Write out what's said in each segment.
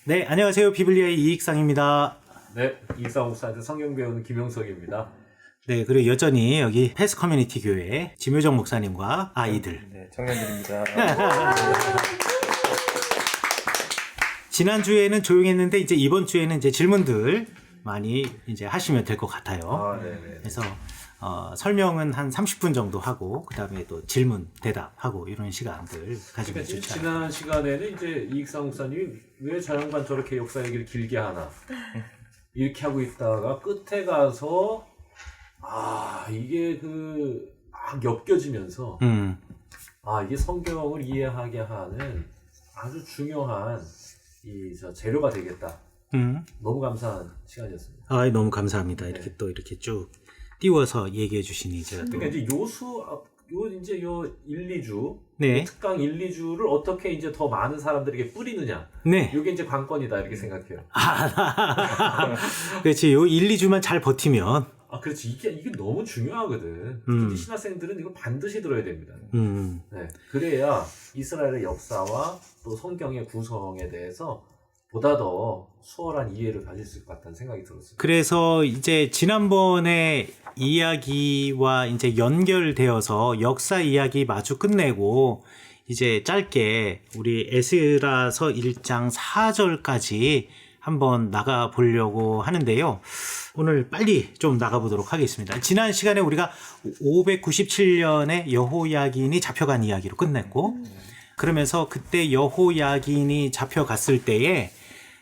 네, 안녕하세요. 비블리아의 이익상입니다. 네, 이익상 목사한테 성경 배우는 김용석입니다. 네, 그리고 여전히 여기 패스 커뮤니티 교회 지묘정 목사님과 아이들. 네, 청년들입니다. 지난주에는 조용했는데 이제 이번 주에는 이제 질문들 많이 이제 하시면 될 것 같아요. 아, 네네. 그래서 설명은 한 30분 정도 하고 그다음에 또 질문 대답하고 이런 시간들 가지면 그러니까 좋죠. 지난 시간에는 이제 이익상 목사님이 왜 저 양반 저렇게 역사 얘기를 길게 하나 이렇게 하고 있다가 끝에 가서 이게 막 엮여지면서 이게 성경을 이해하게 하는 아주 중요한 저 재료가 되겠다. 너무 감사한 시간이었습니다. 너무 감사합니다. 이렇게 네. 또 이렇게 쭉 띄워서 얘기해 주시니 제가 또 그러니까 이제 요 1, 2주 네. 특강 1, 2주를 어떻게 이제 더 많은 사람들에게 뿌리느냐. 네. 이게 이제 관건이다 이렇게 생각해요. 그렇지. 요 1, 2주만 잘 버티면 그렇지. 이게 너무 중요하거든. 특히 신학생들은 이걸 반드시 들어야 됩니다. 네. 그래야 이스라엘의 역사와 또 성경의 구성에 대해서 보다 더 수월한 이해를 가질 수 있을 것 같다는 생각이 들었어요. 그래서 이제 지난번에 이야기와 이제 연결되어서 역사 이야기 마주 끝내고 이제 짧게 우리 에스라서 1장 4절까지 한번 나가 보려고 하는데요. 오늘 빨리 좀 나가 보도록 하겠습니다. 지난 시간에 우리가 597년에 여호야긴이 잡혀간 이야기로 끝냈고 그러면서 그때 여호야긴이 잡혀갔을 때에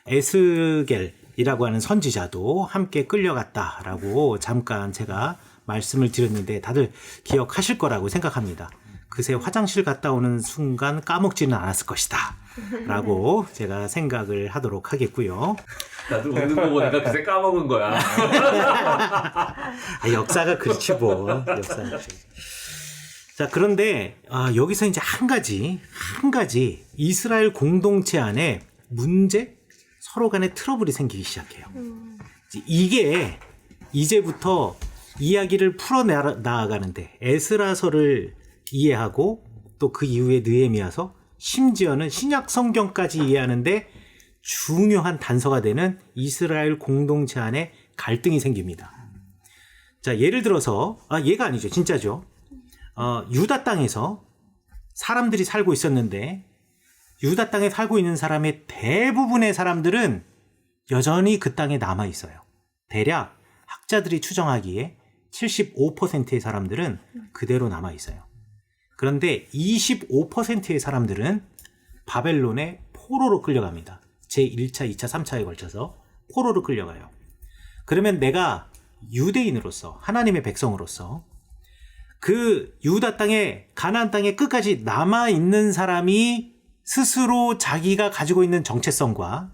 에스겔이라고 하는 선지자도 함께 끌려갔다라고 잠깐 제가 말씀을 드렸는데 다들 기억하실 거라고 생각합니다. 그새 화장실 갔다 오는 순간 까먹지는 않았을 것이다 라고 제가 생각을 하도록 하겠고요. 다들 웃는 거 보니까 그새 까먹은 거야. 역사가 그렇지 뭐. 역사가 그렇지. 자, 그런데 여기서 이제 한 가지 이스라엘 공동체 안에 문제, 서로 간에 트러블이 생기기 시작해요. 이게 이제부터 이야기를 풀어나가는데 에스라서를 이해하고 또 그 이후에 느헤미야서 심지어는 신약 성경까지 이해하는데 중요한 단서가 되는 이스라엘 공동체 안에 갈등이 생깁니다. 자, 예를 들어서 얘가 아니죠. 진짜죠. 유다 땅에서 사람들이 살고 있었는데 유다 땅에 살고 있는 사람의 대부분의 사람들은 여전히 그 땅에 남아 있어요. 대략 학자들이 추정하기에 75%의 사람들은 그대로 남아 있어요. 그런데 25%의 사람들은 바벨론의 포로로 끌려갑니다. 제1차, 2차, 3차에 걸쳐서 포로로 끌려가요. 그러면 내가 유대인으로서 하나님의 백성으로서 그 유다 땅에 가나안 땅에 끝까지 남아 있는 사람이 스스로 자기가 가지고 있는 정체성과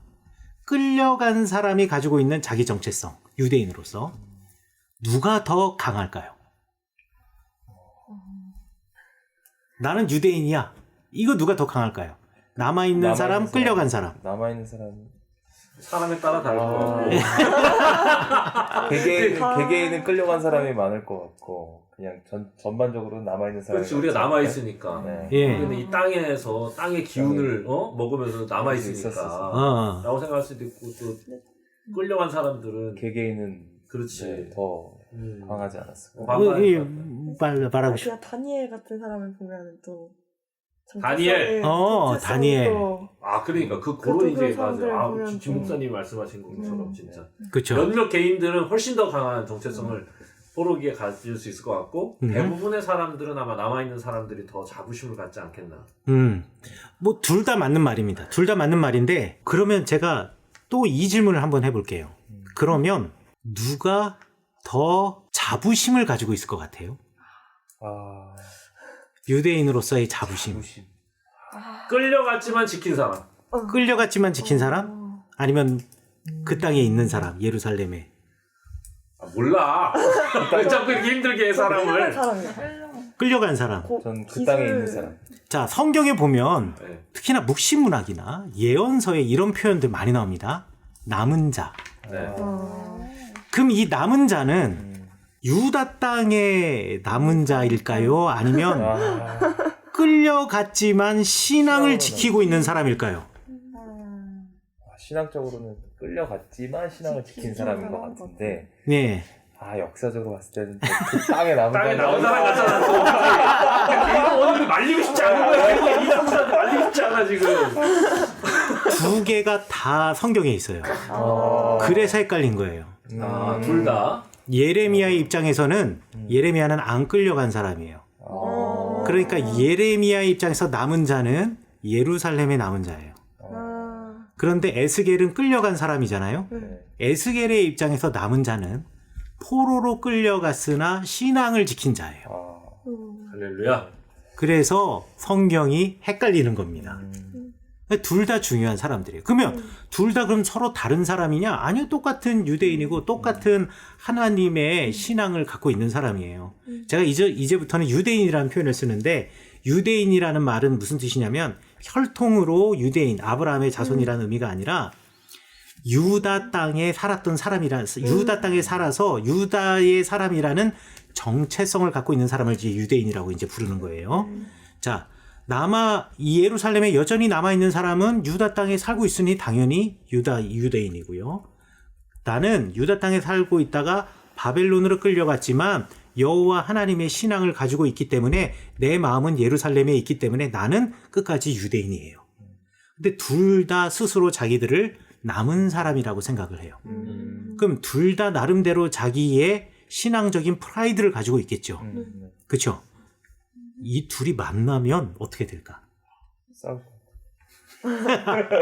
끌려간 사람이 가지고 있는 자기 정체성, 유대인으로서 누가 더 강할까요? 나는 유대인이야. 이거 누가 더 강할까요? 남아있는 사람, 끌려간 사람. 남아있는 사람. 사람에 따라 다른 거. 개개인은 끌려간 사람이 많을 것 같고 그냥 전반적으로 남아있는 사람이. 그렇지. 우리가 남아 있으니까. 네. 예. 우리는 이 땅에서 땅의 기운을 먹으면서 남아 있으니까. 라고 생각할 수도 있고 또 끌려간 사람들은 개개인은 그렇지. 더 강하지 않았을까. 말하고 싶어. 그냥 다니엘 같은 사람을 보면 또 다니엘. 다니엘. 그러니까 그런 이제 맞아요. 보면 김 목사님이 말씀하신 것처럼 진짜. 그렇죠. 몇몇 개인들은 훨씬 더 강한 정체성을 포로기에 가질 수 있을 것 같고 대부분의 사람들은 아마 남아있는 사람들이 더 자부심을 갖지 않겠나. 뭐 둘 다 맞는 말입니다. 둘 다 맞는 말인데 그러면 제가 또 이 질문을 한번 해볼게요. 그러면 누가 더 자부심을 가지고 있을 것 같아요? 유대인으로서의 자부심. 끌려갔지만 지킨 사람. 끌려갔지만 지킨 사람? 아니면 그 땅에 있는 사람, 예루살렘에. 몰라. 왜 자꾸 이렇게 힘들게 해 사람을. 끌려간 사람. 전 그 땅에 있는 사람. 자, 성경에 보면 네. 특히나 묵시문학이나 예언서에 이런 표현들 많이 나옵니다. 남은 자. 네. 그럼 이 남은 자는 유다 땅의 남은 자일까요? 아니면 끌려갔지만 신앙을 지키고 있는 사람일까요? 신앙적으로는 끌려갔지만 신앙을 지킨 사람인 것 같은데 네. 역사적으로 봤을 때는 그 땅에 남은 땅에 나온 사람 같잖아. 또. 오늘 말리고 싶지 않은 거야. 이상 목사한테 말리고 싶지 않아 지금. 두 개가 다 성경에 있어요. 그래서 헷갈린 거예요. 둘 다. 예레미야의 입장에서는 예레미야는 안 끌려간 사람이에요. 그러니까 예레미야의 입장에서 남은 자는 예루살렘의 남은 자예요. 그런데 에스겔은 끌려간 사람이잖아요. 에스겔의 입장에서 남은 자는 포로로 끌려갔으나 신앙을 지킨 자예요. 할렐루야. 그래서 성경이 헷갈리는 겁니다. 둘 다 중요한 사람들이에요. 그러면 둘 다 그럼 서로 다른 사람이냐? 아니요, 똑같은 유대인이고 똑같은 하나님의 신앙을 갖고 있는 사람이에요. 제가 이제부터는 유대인이라는 표현을 쓰는데 유대인이라는 말은 무슨 뜻이냐면 혈통으로 유대인, 아브라함의 자손이라는 의미가 아니라 유다 땅에 살았던 사람이라, 유다 땅에 살아서 유다의 사람이라는 정체성을 갖고 있는 사람을 이제 유대인이라고 이제 부르는 거예요. 자, 이 예루살렘에 여전히 남아있는 사람은 유다 땅에 살고 있으니 당연히 유대인이고요. 나는 유다 땅에 살고 있다가 바벨론으로 끌려갔지만 여호와 하나님의 신앙을 가지고 있기 때문에 내 마음은 예루살렘에 있기 때문에 나는 끝까지 유대인이에요. 근데 둘 다 스스로 자기들을 남은 사람이라고 생각을 해요. 그럼 둘 다 나름대로 자기의 신앙적인 프라이드를 가지고 있겠죠. 그렇죠? 이 둘이 만나면 어떻게 될까? 싸우죠.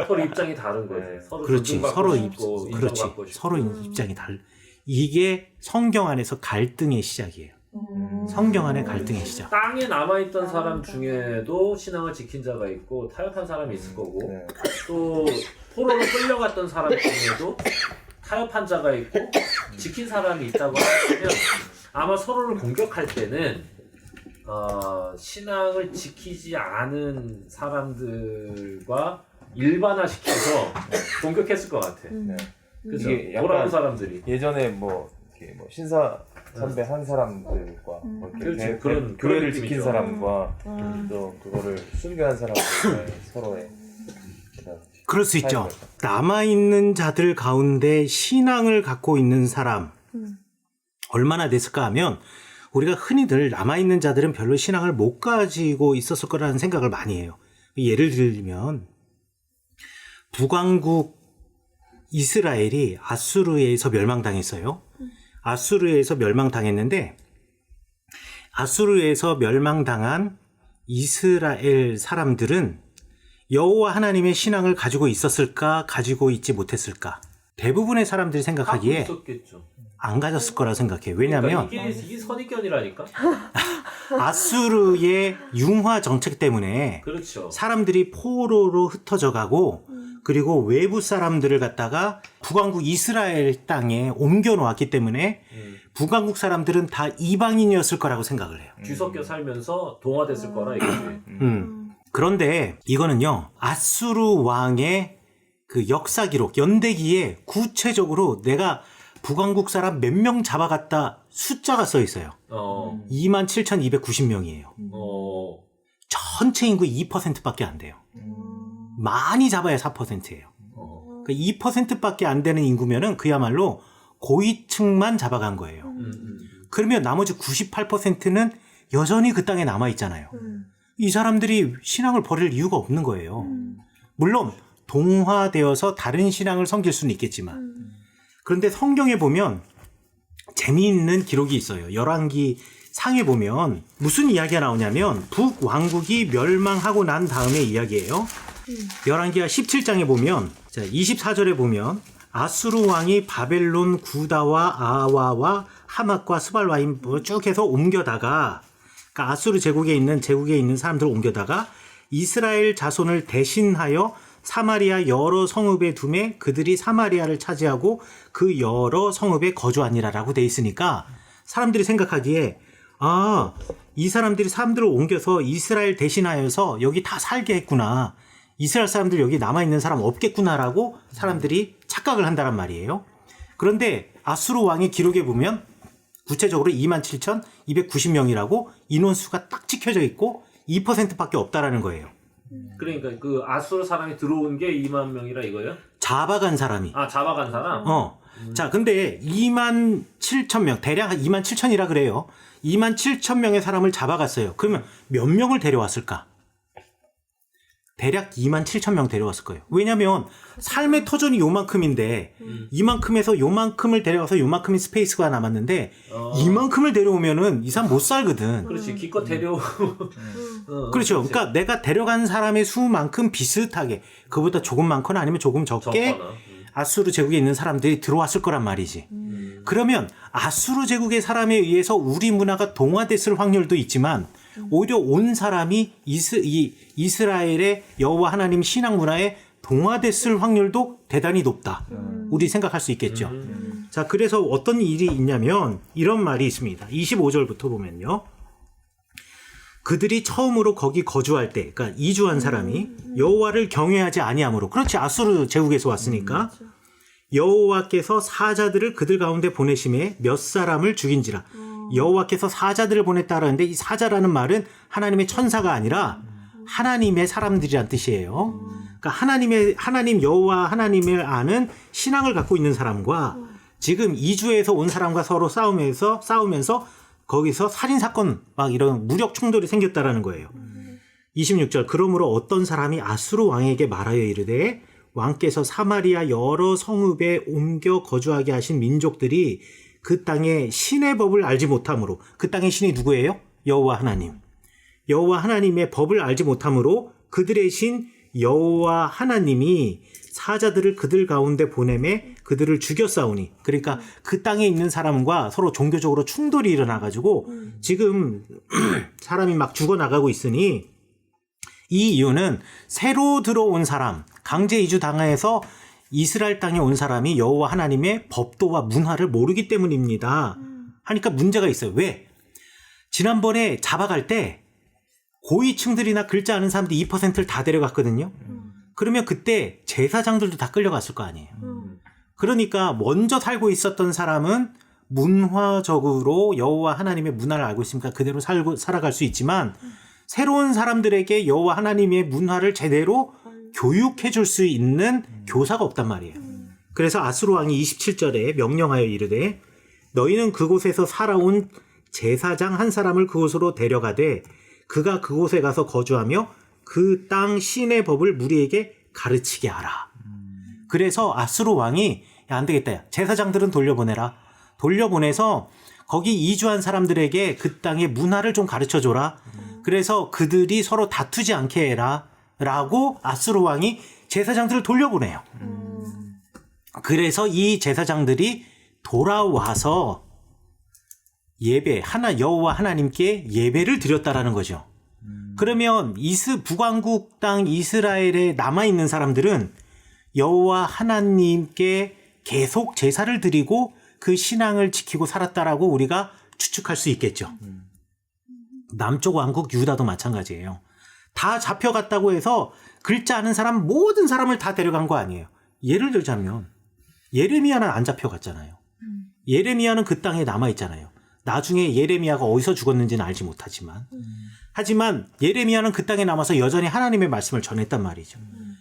서로 입장이 다른 거지. 서로 그렇지. 존중받고 그렇지. 싶고, 서로 입장이 이게 성경 안에서 갈등의 시작이에요. 성경 안에 갈등의 시작. 땅에 남아있던 사람 중에도 신앙을 지킨 자가 있고 타협한 사람이 있을 거고 또 포로로 끌려갔던 사람 중에도 타협한 자가 있고 지킨 사람이 있다고 하면 아마 서로를 공격할 때는 신앙을 지키지 않은 사람들과 일반화시켜서 공격했을 것 같아. 그죠? 이게 돌아온 약간 사람들이. 예전에 이렇게 신사 선배 한 사람들과 그렇지. 그런 교회를 느낌이죠. 지킨 사람과 또 그거를 순교한 사람들 서로의 그럴 수 있죠. 남아있는 자들 가운데 신앙을 갖고 있는 사람 얼마나 됐을까 하면 우리가 흔히들 남아있는 자들은 별로 신앙을 못 가지고 있었을 거라는 생각을 많이 해요. 예를 들면 북왕국 이스라엘이 아수르에 의해서 멸망당했어요. 아수르에서 멸망당했는데 아수르에서 멸망당한 이스라엘 사람들은 여호와 하나님의 신앙을 가지고 있었을까, 가지고 있지 못했을까? 대부분의 사람들이 생각하기에 있었겠죠. 안 가졌을 거라 생각해요. 왜냐하면 그러니까 이게 선입견이라니까. 아수르의 융화 정책 때문에 그렇죠. 사람들이 포로로 흩어져 가고 그리고 외부 사람들을 갖다가 북왕국 이스라엘 땅에 옮겨 놓았기 때문에 북왕국 사람들은 다 이방인이었을 거라고 생각을 해요. 뒤섞여 살면서 동화됐을 거라 이거지. 그런데 이거는요, 아수르 왕의 그 역사 기록, 연대기에 구체적으로 내가 북왕국 사람 몇 명 잡아갔다 숫자가 써 있어요. 27,290명이에요. 전체 인구의 2%밖에 안 돼요. 많이 잡아야 4%예요. 그 2%밖에 안 되는 인구면은 그야말로 고위층만 잡아간 거예요. 그러면 나머지 98%는 여전히 그 땅에 남아 있잖아요. 이 사람들이 신앙을 버릴 이유가 없는 거예요. 물론 동화되어서 다른 신앙을 섬길 수는 있겠지만, 그런데 성경에 보면 재미있는 기록이 있어요. 열왕기 상에 보면 무슨 이야기가 나오냐면 북왕국이 멸망하고 난 다음의 이야기예요. 열왕기하 17장에 보면 24절에 보면 아수르 왕이 바벨론 구다와 아와와 하맛과 스발와임 쭉 해서 옮겨다가, 그러니까 아수르 제국에 있는 사람들을 옮겨다가 이스라엘 자손을 대신하여 사마리아 여러 성읍에 두매 그들이 사마리아를 차지하고 그 여러 성읍에 거주하니라라고 돼 있으니까 사람들이 생각하기에 이 사람들을 옮겨서 이스라엘 대신하여서 여기 다 살게 했구나. 이스라엘 사람들 여기 남아있는 사람 없겠구나라고 사람들이 착각을 한다란 말이에요. 그런데 아수르 왕의 기록에 보면 구체적으로 27,290명이라고 인원수가 딱 찍혀져 있고 2%밖에 없다라는 거예요. 그러니까 그 아수르 사람이 들어온 게 2만 명이라 이거예요? 잡아간 사람이. 잡아간 사람? 자, 근데 27,000명, 대략 27,000이라 그래요. 27,000명의 사람을 잡아갔어요. 그러면 몇 명을 데려왔을까? 대략 27,000명 데려왔을 거예요. 왜냐면 삶의 터전이 요만큼인데 이만큼에서 요만큼을 데려가서 요만큼의 스페이스가 남았는데 이만큼을 데려오면은 이 사람 못 살거든. 그렇지. 기껏 데려오고. 그렇죠. 그러니까 내가 데려간 사람의 수만큼 비슷하게 그보다 조금 많거나 아니면 조금 적게 적거나. 아수르 제국에 있는 사람들이 들어왔을 거란 말이지. 그러면 아수르 제국의 사람에 의해서 우리 문화가 동화됐을 확률도 있지만 오히려 온 사람이 이스라엘의 여호와 하나님 신앙 문화에 동화됐을 확률도 대단히 높다. 우리 생각할 수 있겠죠. 자, 그래서 어떤 일이 있냐면 이런 말이 있습니다. 25절부터 보면요. 그들이 처음으로 거기 거주할 때, 그러니까 이주한 사람이 여호와를 경외하지 아니하므로, 그렇지, 아수르 제국에서 왔으니까 여호와께서 사자들을 그들 가운데 보내심에 몇 사람을 죽인지라. 여호와께서 사자들을 보냈다라는데 이 사자라는 말은 하나님의 천사가 아니라 하나님의 사람들이란 뜻이에요. 그러니까 하나님 여호와 하나님을 아는 신앙을 갖고 있는 사람과 지금 이주에서 온 사람과 서로 싸우면서 거기서 살인 사건 막 이런 무력 충돌이 생겼다라는 거예요. 26절 그러므로 어떤 사람이 아수르 왕에게 말하여 이르되 왕께서 사마리아 여러 성읍에 옮겨 거주하게 하신 민족들이 그 땅의 신의 법을 알지 못하므로, 그 땅의 신이 누구예요? 여호와 하나님. 여호와 하나님의 법을 알지 못하므로 그들의 신 여호와 하나님이 사자들을 그들 가운데 보내매 그들을 죽였사오니. 그러니까 그 땅에 있는 사람과 서로 종교적으로 충돌이 일어나가지고 지금 사람이 막 죽어나가고 있으니, 이 이유는 새로 들어온 사람, 강제 이주 당해서 이스라엘 땅에 온 사람이 여호와 하나님의 법도와 문화를 모르기 때문입니다. 하니까 문제가 있어요. 왜? 지난번에 잡아갈 때 고위층들이나 글자 아는 사람들이 2%를 다 데려갔거든요. 그러면 그때 제사장들도 다 끌려갔을 거 아니에요. 그러니까 먼저 살고 있었던 사람은 문화적으로 여호와 하나님의 문화를 알고 있으니까 그대로 살아갈 수 있지만 새로운 사람들에게 여호와 하나님의 문화를 제대로 교육해 줄 수 있는 교사가 없단 말이에요. 그래서 아수르 왕이 27절에 명령하여 이르되 너희는 그곳에서 살아온 제사장 한 사람을 그곳으로 데려가되 그가 그곳에 가서 거주하며 그 땅 신의 법을 무리에게 가르치게 하라. 그래서 아수르 왕이 야, 안 되겠다. 야, 제사장들은 돌려보내라. 돌려보내서 거기 이주한 사람들에게 그 땅의 문화를 좀 가르쳐줘라. 그래서 그들이 서로 다투지 않게 해라. 라고 아수르 왕이 제사장들을 돌려보내요. 그래서 이 제사장들이 돌아와서 여호와 하나님께 예배를 드렸다라는 거죠. 그러면 북왕국 땅 이스라엘에 남아있는 사람들은 여호와 하나님께 계속 제사를 드리고 그 신앙을 지키고 살았다라고 우리가 추측할 수 있겠죠. 남쪽 왕국 유다도 마찬가지예요. 다 잡혀갔다고 해서 글자 아는 사람 모든 사람을 다 데려간 거 아니에요. 예를 들자면 예레미야는 안 잡혀갔잖아요. 예레미야는 그 땅에 남아있잖아요. 나중에 예레미야가 어디서 죽었는지는 알지 못하지만 하지만 예레미야는 그 땅에 남아서 여전히 하나님의 말씀을 전했단 말이죠.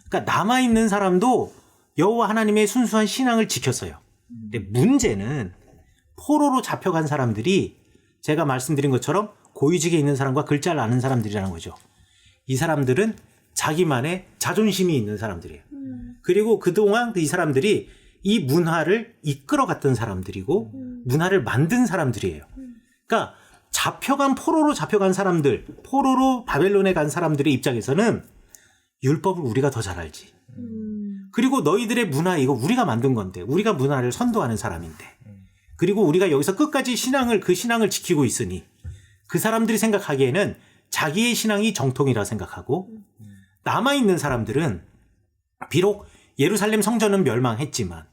그러니까 남아있는 사람도 여호와 하나님의 순수한 신앙을 지켰어요. 근데 문제는 포로로 잡혀간 사람들이 제가 말씀드린 것처럼 고위직에 있는 사람과 글자를 아는 사람들이라는 거죠. 이 사람들은 자기만의 자존심이 있는 사람들이에요. 그리고 그동안 이 사람들이 이 문화를 이끌어갔던 사람들이고 문화를 만든 사람들이에요. 그러니까 포로로 잡혀간 사람들, 포로로 바벨론에 간 사람들의 입장에서는 율법을 우리가 더 잘 알지. 그리고 너희들의 문화 이거 우리가 만든 건데 우리가 문화를 선도하는 사람인데 그리고 우리가 여기서 끝까지 그 신앙을 지키고 있으니 그 사람들이 생각하기에는 자기의 신앙이 정통이라 생각하고 남아있는 사람들은 비록 예루살렘 성전은 멸망했지만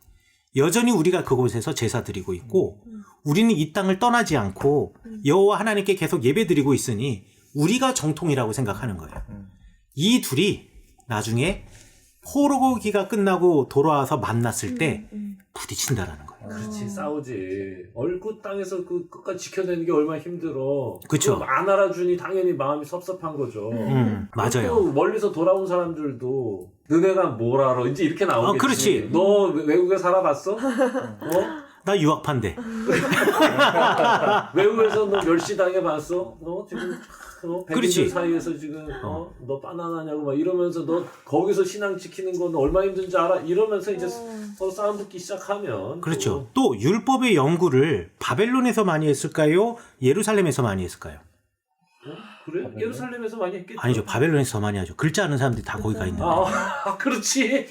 여전히 우리가 그곳에서 제사 드리고 있고 우리는 이 땅을 떠나지 않고 여호와 하나님께 계속 예배 드리고 있으니 우리가 정통이라고 생각하는 거예요. 이 둘이 나중에 포로기가 끝나고 돌아와서 만났을 때 부딪힌다라는 거예요. 그렇지, 싸우지. 얼굴 땅에서 그 끝까지 지켜내는 게 얼마나 힘들어. 그쵸. 그럼 안 알아주니 당연히 마음이 섭섭한 거죠. 맞아요. 또 멀리서 돌아온 사람들도 너네가 뭘 알아? 이제 이렇게 나오겠지. 그렇지. 너 외국에 살아봤어? 나 유학파인데. 외국에서 너 멸시 당해봤어? 지금 그렇지. 백인들 사이에서 지금 너 바나나냐고 막 이러면서 너 거기서 신앙 지키는 건 얼마나 힘든지 알아? 이러면서 이제 서로 싸움 붙기 시작하면 그렇죠. 또 율법의 연구를 바벨론에서 많이 했을까요? 예루살렘에서 많이 했을까요? 그래? 예루살렘에서 많이 했겠죠. 아니죠. 바벨론에서 더 많이 하죠. 글자 아는 사람들이 다 거기 가 있는데. 그렇지.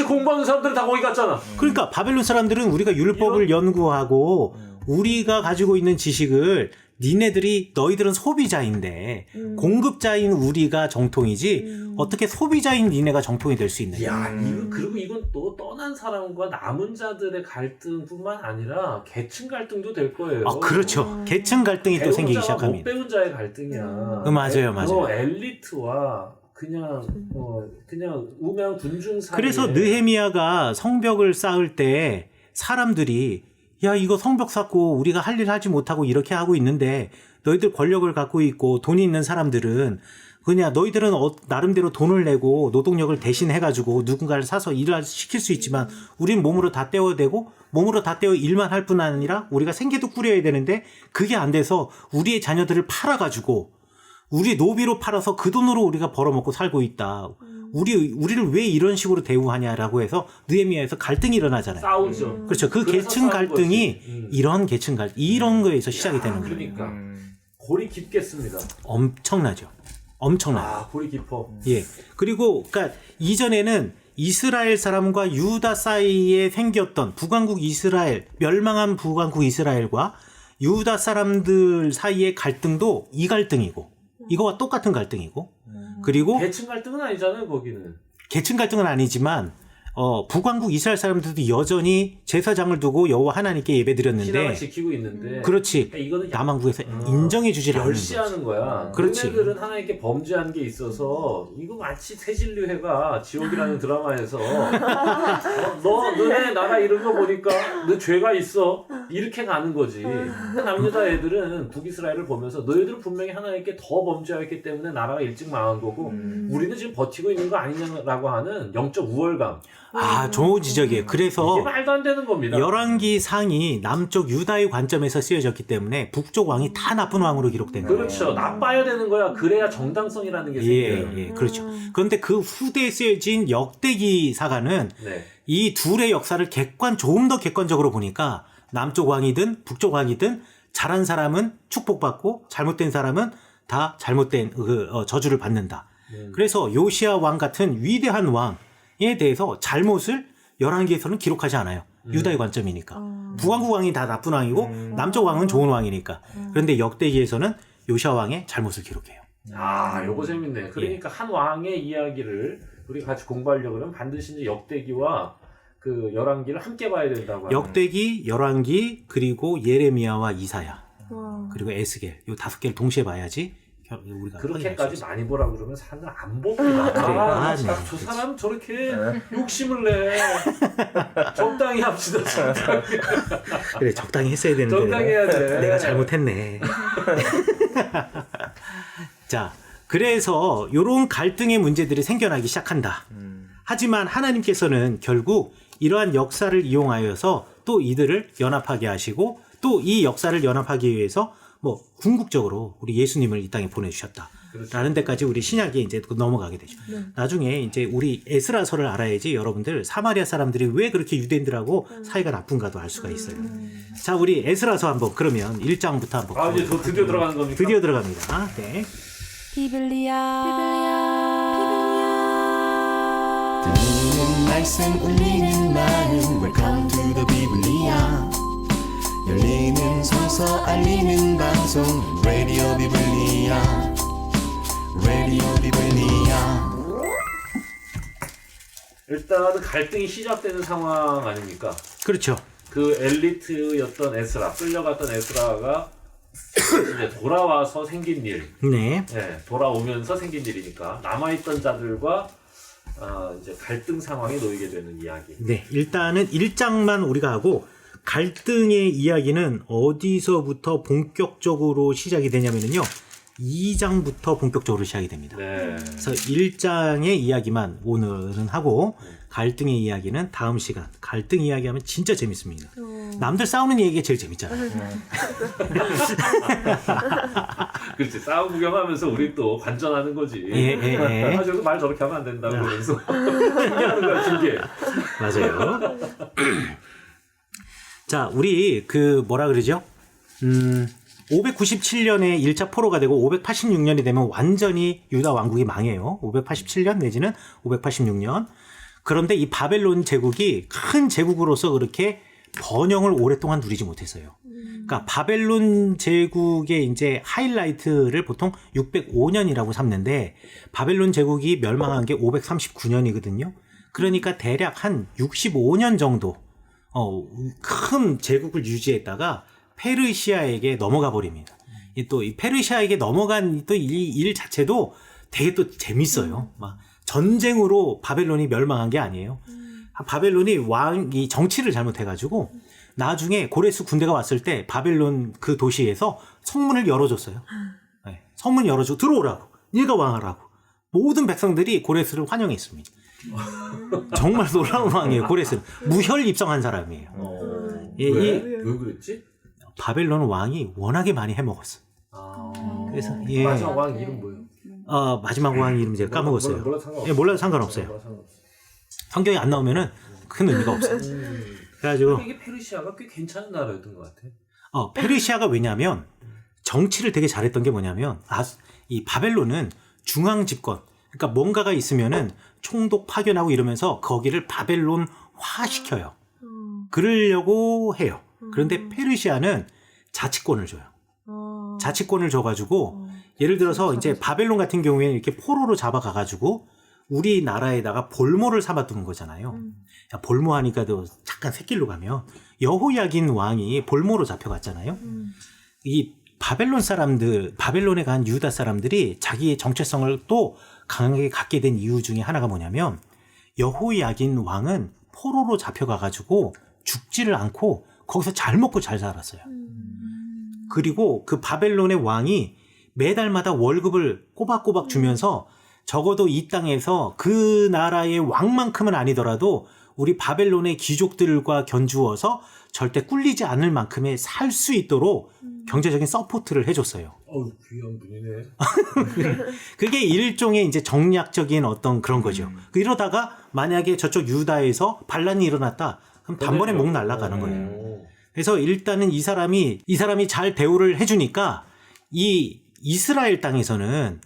공부하는 사람들은 다 거기 갔잖아. 그러니까 바벨론 사람들은 우리가 율법을 연구하고 우리가 가지고 있는 지식을 니네들이 너희들은 소비자인데 공급자인 우리가 정통이지 어떻게 소비자인 니네가 정통이 될 수 있느냐. 야, 그리고 이건 또 떠난 사람과 남은 자들의 갈등뿐만 아니라 계층 갈등도 될 거예요. 그렇죠. 계층 갈등이 또 생기기 시작합니다. 못 배운 자의 갈등이야. 맞아요. 엘리트와 그냥 우매한 군중 사이에. 그래서 느헤미야가 성벽을 쌓을 때 사람들이 야 이거 성벽 쌓고 우리가 할 일 하지 못하고 이렇게 하고 있는데 너희들 권력을 갖고 있고 돈이 있는 사람들은 그냥 너희들은 나름대로 돈을 내고 노동력을 대신해가지고 누군가를 사서 일을 시킬 수 있지만 우린 몸으로 다 떼어대고 몸으로 다 떼어 일만 할 뿐 아니라 우리가 생계도 꾸려야 되는데 그게 안 돼서 우리의 자녀들을 팔아가지고 우리 노비로 팔아서 그 돈으로 우리가 벌어먹고 살고 있다. 우리를 왜 이런 식으로 대우하냐라고 해서 느헤미야에서 갈등이 일어나잖아요. 싸우죠. 그렇죠. 그 계층 갈등이 이런 계층 갈등, 이런 거에서 시작이 되는 거예요. 그러니까 골이 깊겠습니다. 엄청나죠. 엄청나요. 골이 깊어. 예. 그리고 그러니까 이전에는 이스라엘 사람과 유다 사이에 생겼던 북왕국 이스라엘, 멸망한 북왕국 이스라엘과 유다 사람들 사이의 갈등도 이 갈등이고 이거와 똑같은 갈등이고 그리고 계층 갈등은 아니잖아요, 거기는. 계층 갈등은 아니지만 북왕국 이스라엘 사람들도 여전히 제사장을 두고 여호와 하나님께 예배드렸는데 신앙을 지키고 있는데. 그렇지. 그러니까 이거는 남왕국에서 인정해 주질 않는 거지. 멸시하는 거야. 그렇지. 너네들은 하나님께 범죄한 게 있어서 이거 마치 새진류회가 지옥이라는 드라마에서 너네 나라 이런 거 보니까 너 죄가 있어 이렇게 가는 거지. 남유다 애들은 북이스라엘을 보면서 너희들은 분명히 하나님께 더 범죄했기 때문에 나라가 일찍 망한 거고 우리는 지금 버티고 있는 거 아니냐라고 하는 영적 우월감. 좋은 지적이에요. 그래서 이게 말도 안 되는 겁니다. 열왕기 상이 남쪽 유다의 관점에서 쓰여졌기 때문에 북쪽 왕이 다 나쁜 왕으로 기록된 거예요. 그렇죠. 나빠야 되는 거야. 그래야 정당성이라는 게 생겨요. 예, 그렇죠. 그런데 그 후대에 쓰여진 역대기 사가는 네. 이 둘의 역사를 조금 더 객관적으로 보니까 남쪽 왕이든 북쪽 왕이든 잘한 사람은 축복받고 잘못된 사람은 다 잘못된 저주를 받는다. 그래서 요시야 왕 같은 위대한 왕에 대해서 잘못을 열왕기에서는 기록하지 않아요. 유다의 관점이니까. 북왕국 왕이 다 나쁜 왕이고 남쪽 왕은 좋은 왕이니까. 그런데 역대기에서는 요시야 왕의 잘못을 기록해요. 요거 재밌네. 그러니까 한 왕의 이야기를 우리가 같이 공부하려고 그러면 반드시 이제 역대기와 그 열왕기를 함께 봐야 된다고. 역대기, 열왕기, 그리고 예레미야와 이사야, 그리고 에스겔 요 5개를 동시에 봐야지 우리가 그렇게까지 많이 보라고 그러면 사람들 안 봅니다. 네. 저 사람 저렇게 욕심을 내. 적당히 합시다. 적당히. 그래 적당히 했어야 되는데 적당히 해야 돼. 내가 잘못했네. 자, 그래서 이런 갈등의 문제들이 생겨나기 시작한다. 하지만 하나님께서는 결국 이러한 역사를 이용하여서 또 이들을 연합하게 하시고 또 이 역사를 연합하기 위해서 뭐 궁극적으로 우리 예수님을 이 땅에 보내주셨다. 그렇죠. 라는 데까지 우리 신약에 이제 넘어가게 되죠. 나중에 이제 우리 에스라서를 알아야지 여러분들 사마리아 사람들이 왜 그렇게 유대인들하고 사이가 나쁜가도 알 수가 있어요. 자, 우리 에스라서 한번 그러면 1장부터 한번 이제 저 드디어 들어가는 겁니까? 드디어 들어갑니다. 네. 들리는 말씀 울리는 마음 Welcome to the 비블리아 열리는 성서 알리는 방송 Radio 비블리아 Radio 비블리아 일단은 갈등이 시작되는 상황 아닙니까? 그렇죠. 그 엘리트였던 에스라, 끌려갔던 에스라가 이제 돌아와서 생긴 일, 네. 돌아오면서 생긴 일이니까 남아있던 자들과 이제 갈등 상황에 놓이게 되는 이야기. 네. 일단은 1장만 우리가 하고 갈등의 이야기는 어디서부터 본격적으로 시작이 되냐면요. 2장부터 본격적으로 시작이 됩니다. 네. 그래서 1장의 이야기만 오늘은 하고 갈등의 이야기는 다음 시간. 갈등 이야기하면 진짜 재밌습니다. 남들 싸우는 얘기가 제일 재밌잖아요. 그렇지. 싸움 구경하면서 우리 또 관전하는 거지. 예. 아, 저도 말 저렇게 하면 안 된다 그러면서 핑계하는 거야, 핑계. 맞아요. 자, 우리 뭐라 그러죠? 597년에 1차 포로가 되고 586년이 되면 완전히 유다 왕국이 망해요. 587년 내지는 586년. 그런데 이 바벨론 제국이 큰 제국으로서 그렇게 번영을 오랫동안 누리지 못했어요. 그러니까 바벨론 제국의 이제 하이라이트를 보통 605년이라고 삼는데 바벨론 제국이 멸망한 게 539년이거든요. 그러니까 대략 한 65년 정도 큰 제국을 유지했다가 페르시아에게 넘어가 버립니다. 또 이 페르시아에게 넘어간 또 이 일 자체도 되게 또 재밌어요. 막 전쟁으로 바벨론이 멸망한 게 아니에요. 바벨론이 이 정치를 잘못해가지고 나중에 고레스 군대가 왔을 때 바벨론 그 도시에서 성문을 열어줬어요. 네, 성문 열어주고 들어오라고, 네가 왕하라고. 모든 백성들이 고레스를 환영했습니다. 정말 놀라운 왕이에요. 고레스는 무혈 입성한 사람이에요. 왜 그랬지? 바벨론 왕이 워낙에 많이 해먹었어. 그래서 마지막 왕 이름 뭐예요? 마지막 왕 이름 제가 까먹었어요. 몰라도 상관없어요. 예, 몰라도 상관없어요. 성경에 안 나오면은 큰 의미가 없어요. 그래가지고 이게 페르시아가 꽤 괜찮은 나라였던 것 같아. 페르시아가 왜냐하면 정치를 되게 잘했던 게 뭐냐면 이 바벨론은 중앙 집권. 그러니까 뭔가가 있으면은 총독 파견하고 이러면서 거기를 바벨론화 시켜요. 그러려고 해요. 그런데 페르시아는 자치권을 줘요. 자치권을 줘가지고 예를 들어서 이제 바벨론 같은 경우에는 이렇게 포로로 잡아가가지고 우리나라에다가 볼모를 삼아두는 거잖아요. 야, 볼모 하니까도 잠깐 새길로 가면 여호야긴 왕이 볼모로 잡혀갔잖아요. 이 바벨론 사람들, 바벨론에 간 유다 사람들이 자기의 정체성을 또 강하게 갖게 된 이유 중에 하나가 뭐냐면 여호야긴 왕은 포로로 잡혀가가지고 죽지를 않고 거기서 잘 먹고 잘 살았어요. 그리고 그 바벨론의 왕이 매달마다 월급을 꼬박꼬박 주면서 적어도 이 땅에서 그 나라의 왕만큼은 아니더라도 우리 바벨론의 귀족들과 견주어서 절대 꿀리지 않을 만큼의 살 수 있도록 경제적인 서포트를 해줬어요. 귀한 분이네. 그게 일종의 이제 정략적인 어떤 그런 거죠. 이러다가 만약에 저쪽 유다에서 반란이 일어났다. 그럼 단번에 목 날아가는 거예요. 그래서 일단은 이 사람이 잘 대우를 해주니까 이 이스라엘 땅에서는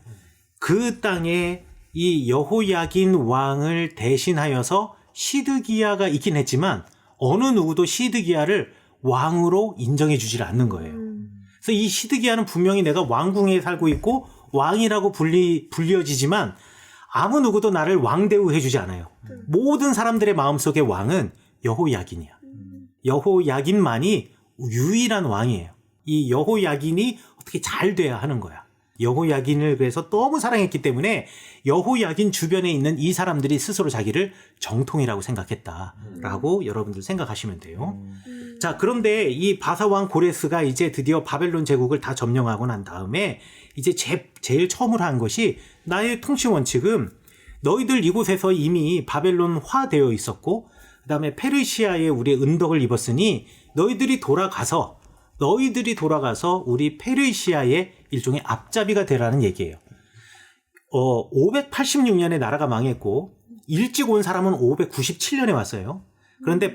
그 땅에 이 여호야긴 왕을 대신하여서 시드기야가 있긴 했지만 어느 누구도 시드기야를 왕으로 인정해 주질 않는 거예요. 그래서 이 시드기야는 분명히 내가 왕궁에 살고 있고 왕이라고 불려지지만 아무 누구도 나를 왕 대우해 주지 않아요. 모든 사람들의 마음속에 왕은 여호야긴이야. 여호야긴만이 유일한 왕이에요. 이 여호야긴이 어떻게 잘 돼야 하는 거야. 여호야긴을 그래서 너무 사랑했기 때문에 여호야긴 주변에 있는 이 사람들이 스스로 자기를 정통이라고 생각했다라고 여러분들 생각하시면 돼요. 자, 그런데 이 바사왕 고레스가 이제 드디어 바벨론 제국을 다 점령하고 난 다음에 이제 제일 처음으로 한 것이 나의 통치 원칙은 너희들 이곳에서 이미 바벨론화 되어 있었고 그 다음에 페르시아에 우리의 은덕을 입었으니 너희들이 돌아가서 우리 페르시아의 일종의 앞잡이가 되라는 얘기예요. 586년에 나라가 망했고 일찍 온 사람은 597년에 왔어요. 그런데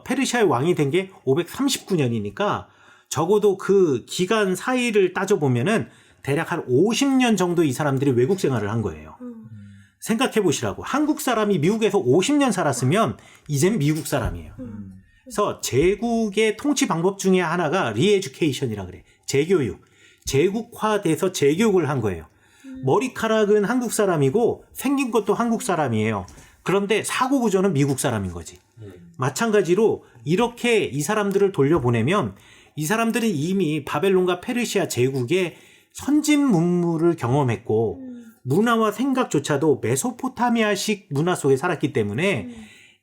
페르시아의 왕이 된 게 539년이니까 적어도 그 기간 사이를 따져보면은 대략 한 50년 정도 이 사람들이 외국 생활을 한 거예요. 생각해 보시라고. 한국 사람이 미국에서 50년 살았으면 이제는 미국 사람이에요. 그래서 제국의 통치 방법 중에 하나가 리에듀케이션이라 그래. 재교육. 제국화돼서 재교육을 한 거예요. 머리카락은 한국 사람이고 생긴 것도 한국 사람이에요. 그런데 사고 구조는 미국 사람인 거지. 마찬가지로 이렇게 이 사람들을 돌려보내면 이 사람들은 이미 바벨론과 페르시아 제국의 선진 문물을 경험했고 문화와 생각조차도 메소포타미아식 문화 속에 살았기 때문에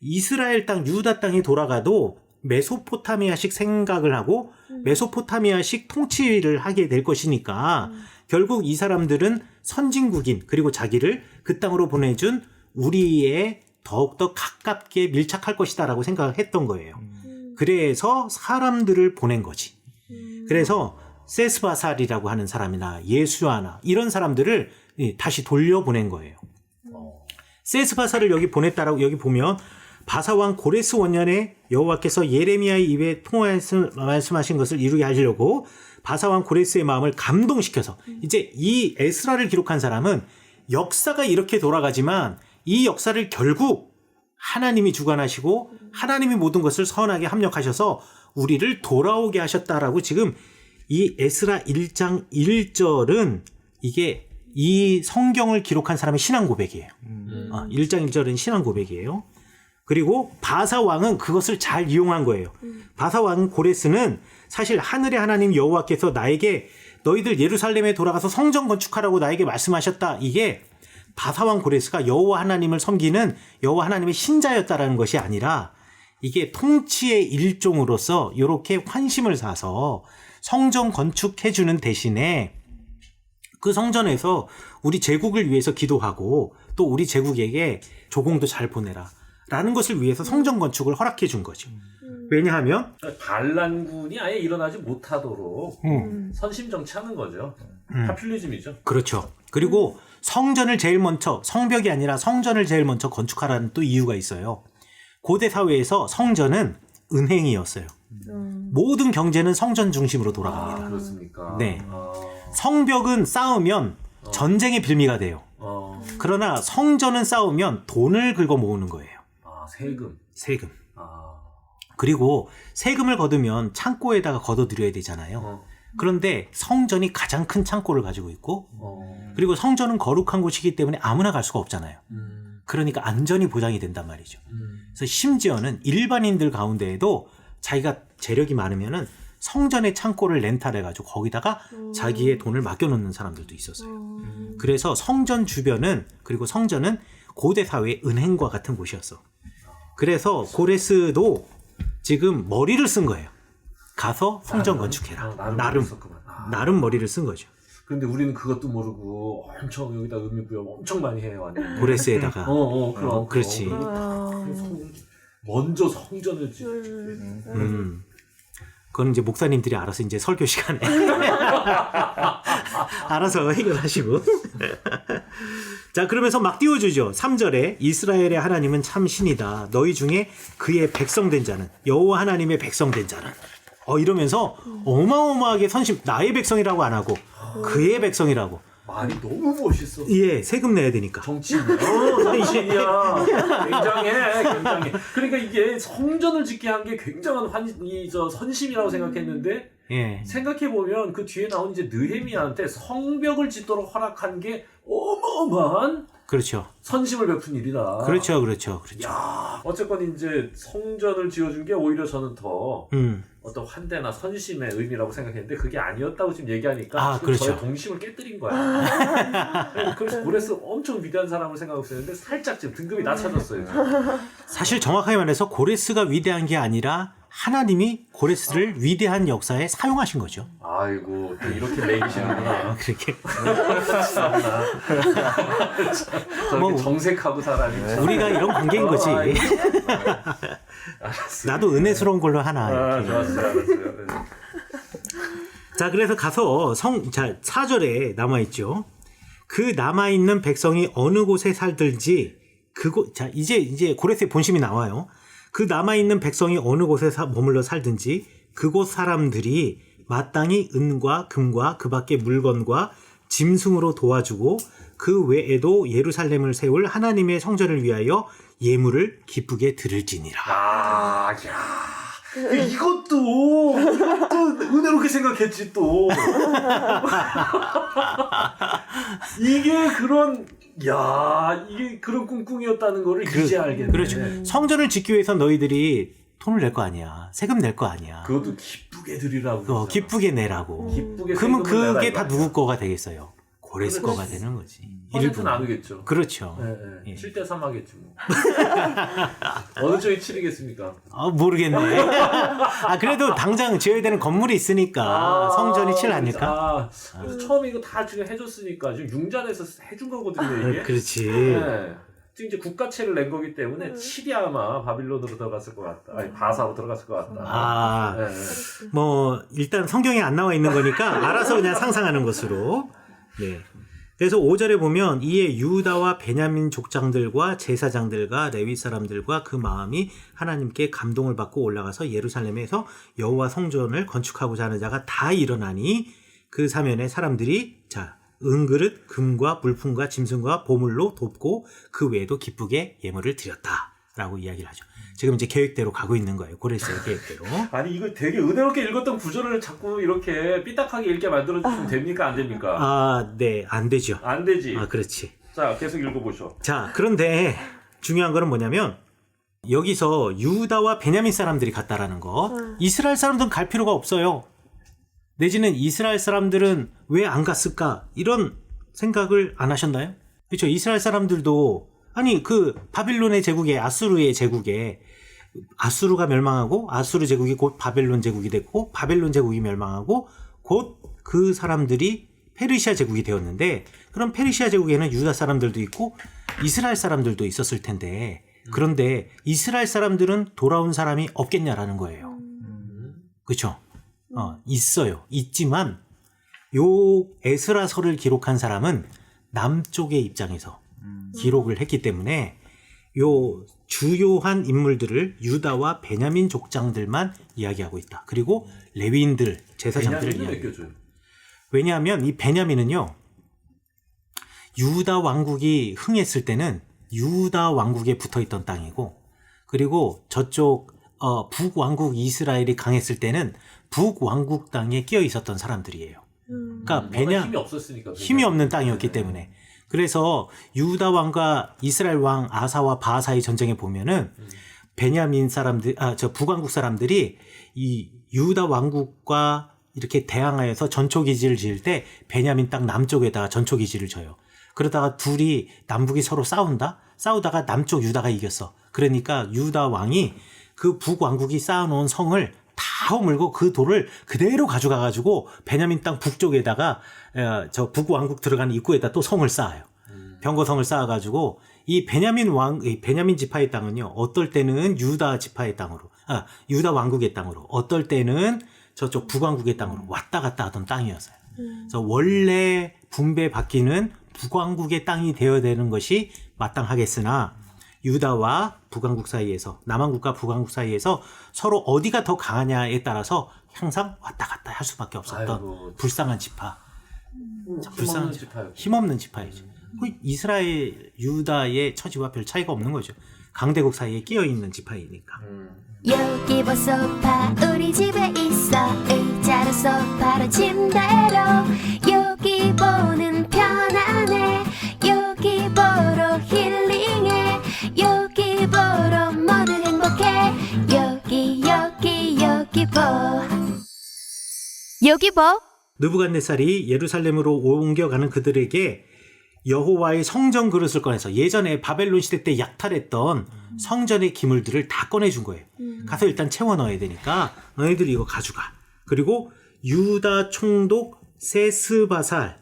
이스라엘 땅, 유다 땅에 돌아가도 메소포타미아식 생각을 하고 메소포타미아식 통치를 하게 될 것이니까 결국 이 사람들은 선진국인 그리고 자기를 그 땅으로 보내준 우리의 더욱더 가깝게 밀착할 것이다라고 생각했던 거예요. 그래서 사람들을 보낸 거지. 그래서 세스바살이라고 하는 사람이나 예수아나 이런 사람들을 다시 돌려보낸 거예요. 세스바살을 여기 보냈다라고 여기 보면 바사왕 고레스 원년에 여호와께서 예레미야의 입에 통하여서 말씀하신 것을 이루게 하시려고 바사왕 고레스의 마음을 감동시켜서 이제 이 에스라를 기록한 사람은 역사가 이렇게 돌아가지만 이 역사를 결국 하나님이 주관하시고 하나님이 모든 것을 선하게 합력하셔서 우리를 돌아오게 하셨다라고 지금 이 에스라 1장 1절은 이게 이 성경을 기록한 사람의 신앙 고백이에요. 1장 1절은 신앙 고백이에요. 그리고 바사왕은 그것을 잘 이용한 거예요. 바사왕 고레스는 사실 하늘의 하나님 여호와께서 나에게 너희들 예루살렘에 돌아가서 성전 건축하라고 나에게 말씀하셨다. 이게 바사왕 고레스가 여호와 하나님을 섬기는 여호와 하나님의 신자였다라는 것이 아니라 이게 통치의 일종으로서 이렇게 환심을 사서 성전 건축해주는 대신에 그 성전에서 우리 제국을 위해서 기도하고 또 우리 제국에게 조공도 잘 보내라 라는 것을 위해서 성전 건축을 허락해 준 거죠. 왜냐하면 반란군이 아예 일어나지 못하도록 선심 정치하는 거죠. 파퓰리즘이죠. 그렇죠. 그리고 성전을 제일 먼저 성벽이 아니라 성전을 제일 먼저 건축하라는 또 이유가 있어요. 고대 사회에서 성전은 은행이었어요. 모든 경제는 성전 중심으로 돌아갑니다. 그렇습니까? 네. 성벽은 쌓으면 전쟁의 빌미가 돼요. 그러나 성전은 쌓으면 돈을 긁어 모으는 거예요. 세금. 세금. 그리고 세금을 거두면 창고에다가 걷어들여야 되잖아요. 그런데 성전이 가장 큰 창고를 가지고 있고 그리고 성전은 거룩한 곳이기 때문에 아무나 갈 수가 없잖아요. 그러니까 안전이 보장이 된단 말이죠. 그래서 심지어는 일반인들 가운데에도 자기가 재력이 많으면은 성전의 창고를 렌탈해가지고 거기다가 자기의 돈을 맡겨놓는 사람들도 있었어요. 그래서 성전 주변은 그리고 성전은 고대 사회의 은행과 같은 곳이었어. 그래서 고레스도 지금 머리를 쓴 거예요. 가서 성전 건축해라. 나름 머리를 쓴 거죠. 근데 우리는 그것도 모르고 엄청 여기다 의미 부여 엄청 많이 해요. 고레스에다가. 그럼. 그렇지. 먼저 성전을 그건 이제 목사님들이 알아서 이제 설교 시간에 알아서 해결하시고. 자, 그러면서 막 띄워주죠. 3절에 이스라엘의 하나님은 참 신이다. 너희 중에 그의 백성된 자는 여호와 하나님의 백성된 자는 이러면서 어마어마하게 선심 나의 백성이라고 안 하고 그의 백성이라고. 말이 너무 멋있어. 예, 세금 내야 되니까. 정치인이야. 정치인이야. 굉장해. 그러니까 이게 성전을 짓게 한 게 굉장한 선심이라고 생각했는데 예. 생각해보면 그 뒤에 나온 이제 느헤미야한테 성벽을 짓도록 허락한 게 어마어마한 그렇죠. 선심을 베푼 일이다. 그렇죠. 야, 어쨌건 이제 성전을 지어준 게 오히려 저는 더 어떤 환대나 선심의 의미라고 생각했는데 그게 아니었다고 지금 얘기하니까 지금 그렇죠. 저의 동심을 깨뜨린 거야. 그래서 고레스 엄청 위대한 사람을 생각하고 있었는데 살짝 지금 등급이 낮아졌어요. 사실 정확하게 말해서 고레스가 위대한 게 아니라 하나님이 고레스를 위대한 역사에 사용하신 거죠. 아이고, 또 이렇게 매기시는구나. 그렇게. 저렇게 정색하고 사람이. 우리가 이런 관계인 거지. 나도 은혜스러운 걸로 하나. 좋았어요. 알았어요. 자, 그래서 가서 4절에 남아있죠. 그 남아있는 백성이 어느 곳에 살든지 이제 고레스의 본심이 나와요. 그 남아있는 백성이 어느 곳에 머물러 살든지 그곳 사람들이 마땅히 은과 금과 그 밖의 물건과 짐승으로 도와주고 그 외에도 예루살렘을 세울 하나님의 성전을 위하여 예물을 기쁘게 드릴지니라. 이것도 은혜롭게 생각했지 또. 이게 그런 꿍꿍이었다는 거를 이제 알겠네. 그렇죠. 성전을 짓기 위해서 너희들이 돈을 낼 거 아니야. 세금 낼 거 아니야. 그것도 기쁘게 드리라고. 기쁘게 내라고. 기쁘게 그러면 세금을 그게 내라, 다 누구 거가 되겠어요? 고레스코가 그렇지. 되는 거지. 퍼센트 나누겠죠. 그렇죠. 네, 예. 7대3 하겠지 뭐. 어느 쪽이 7이겠습니까? 모르겠네. 그래도 당장 지어야 되는 건물이 있으니까 성전이 7 아닐까? 그래서 처음에 이거 다 지금 해줬으니까 지금 융잔에서 해준 거거든요 이게. 그렇지. 네. 지금 이제 국가채를 낸 거기 때문에 7이 아마 바빌론으로 들어갔을 것 같다. 아니 바사로 들어갔을 것 같다. 네. 뭐 일단 성경에 안 나와 있는 거니까 알아서 그냥 상상하는 것으로. 네. 그래서 5절에 보면 이에 유다와 베냐민 족장들과 제사장들과 레위 사람들과 그 마음이 하나님께 감동을 받고 올라가서 예루살렘에서 여호와 성전을 건축하고자 하는 자가 다 일어나니 그 사면에 사람들이 은그릇 금과 물품과 짐승과 보물로 돕고 그 외에도 기쁘게 예물을 드렸다라고 이야기를 하죠. 지금 이제 계획대로 가고 있는 거예요. 고레스의 계획대로. 아니 이거 되게 은혜롭게 읽었던 구절을 자꾸 이렇게 삐딱하게 읽게 만들어주시면 됩니까? 안 됩니까? 네, 안 되죠. 안 되지. 그렇지. 자, 계속 읽어보죠. 자, 그런데 중요한 거는 뭐냐면 여기서 유다와 베냐민 사람들이 갔다라는 거. 이스라엘 사람들은 갈 필요가 없어요. 내지는 이스라엘 사람들은 왜 안 갔을까? 이런 생각을 안 하셨나요? 그렇죠. 이스라엘 사람들도 아니 그 바빌론의 제국에 아수르의 제국에 아수르가 멸망하고 아수르 제국이 곧 바벨론 제국이 됐고 바벨론 제국이 멸망하고 곧 그 사람들이 페르시아 제국이 되었는데 그럼 페르시아 제국에는 유다 사람들도 있고 이스라엘 사람들도 있었을 텐데 그런데 이스라엘 사람들은 돌아온 사람이 없겠냐라는 거예요. 그렇죠? 있어요. 있지만 요 에스라서를 기록한 사람은 남쪽의 입장에서 기록을 했기 때문에 요 주요한 인물들을 유다와 베냐민 족장들만 이야기하고 있다. 그리고 레위인들, 제사장들을 이야기해요. 왜냐하면 이 베냐민은요. 유다 왕국이 흥했을 때는 유다 왕국에 붙어있던 땅이고 그리고 저쪽 북왕국 이스라엘이 강했을 때는 북왕국 땅에 끼어 있었던 사람들이에요. 그러니까 힘이 없었으니까. 힘이 없는 땅이었기 때문에. 그래서 유다 왕과 이스라엘 왕 아사와 바하사의 전쟁에 보면은 베냐민 사람들, 북왕국 사람들이 이 유다 왕국과 이렇게 대항하여서 전초기지를 지을 때 베냐민 땅 남쪽에다가 전초기지를 져요. 그러다가 둘이 남북이 서로 싸우다가 남쪽 유다가 이겼어. 그러니까 유다 왕이 그 북왕국이 쌓아놓은 성을 다 허물고 그 돌을 그대로 가져가가지고 베냐민 땅 북쪽에다가 저 북왕국 들어가는 입구에다 또 성을 쌓아요. 병거성을 쌓아가지고 이 베냐민 지파의 땅은요. 어떨 때는 유다 지파의 땅으로, 유다 왕국의 땅으로, 어떨 때는 저쪽 북왕국의 땅으로 왔다 갔다 하던 땅이었어요. 그래서 원래 분배 바뀌는 북왕국의 땅이 되어야 되는 것이 마땅하겠으나 유다와 북왕국 사이에서 남왕국과 북왕국 사이에서 서로 어디가 더 강하냐에 따라서 항상 왔다 갔다 할 수밖에 없었던 불쌍한 지파. 불쌍한 지파. 힘없는 지파이죠. 이스라엘 유다의 처지와 별 차이가 없는 거죠. 강대국 사이에 끼어 있는 지파이니까. 여기 소파 우리 집에 있어 의자로 소파로 침대로 여기 보는 편안해 여기 보러 힐링해 여기 보러 모두 행복해 여기 보 느부갓네살이 예루살렘으로 옮겨가는 그들에게 여호와의 성전 그릇을 꺼내서 예전에 바벨론 시대 때 약탈했던 성전의 기물들을 다 꺼내준 거예요. 가서 일단 채워 넣어야 되니까 너희들이 이거 가져가. 그리고 유다 총독 세스바살,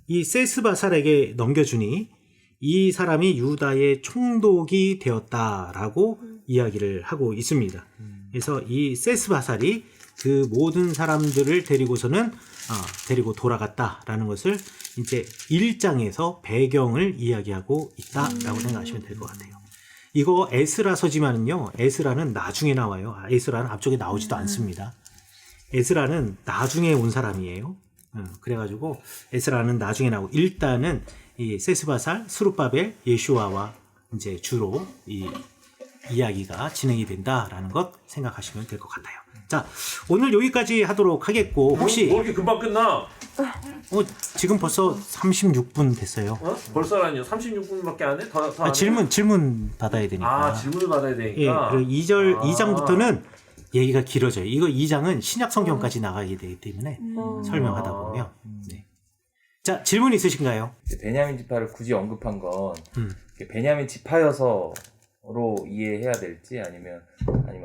이 세스바살에게 넘겨주니 이 사람이 유다의 총독이 되었다라고 이야기를 하고 있습니다. 그래서 이 세스바살이 그 모든 사람들을 데리고서는 데리고 돌아갔다라는 것을 이제 1장에서 배경을 이야기하고 있다라고 생각하시면 될 것 같아요. 이거 에스라서지만은요. 에스라는 나중에 나와요. 에스라는 앞쪽에 나오지도 않습니다. 에스라는 나중에 온 사람이에요. 그래가지고 에스라는 나중에 나오고 일단은 이 세스바살, 스룹바벨, 예슈아와 이제 주로 이 이야기가 진행이 된다라는 것 생각하시면 될 것 같아요. 자, 오늘 여기까지 하도록 하겠고 혹시 뭐 이렇게 금방 끝나? 지금 벌써 36분 됐어요. 벌써라니요? 36분밖에 안 해? 더 질문 받아야 되니까. 질문을 받아야 되니까. 예, 그리고 2장부터는 얘기가 길어져요. 이거 2장은 신약 성경까지 나가게 되기 때문에 설명하다 보면. 네. 자, 질문 있으신가요? 베냐민 지파를 굳이 언급한 건 음. 베냐민 지파여서로 이해해야 될지 아니면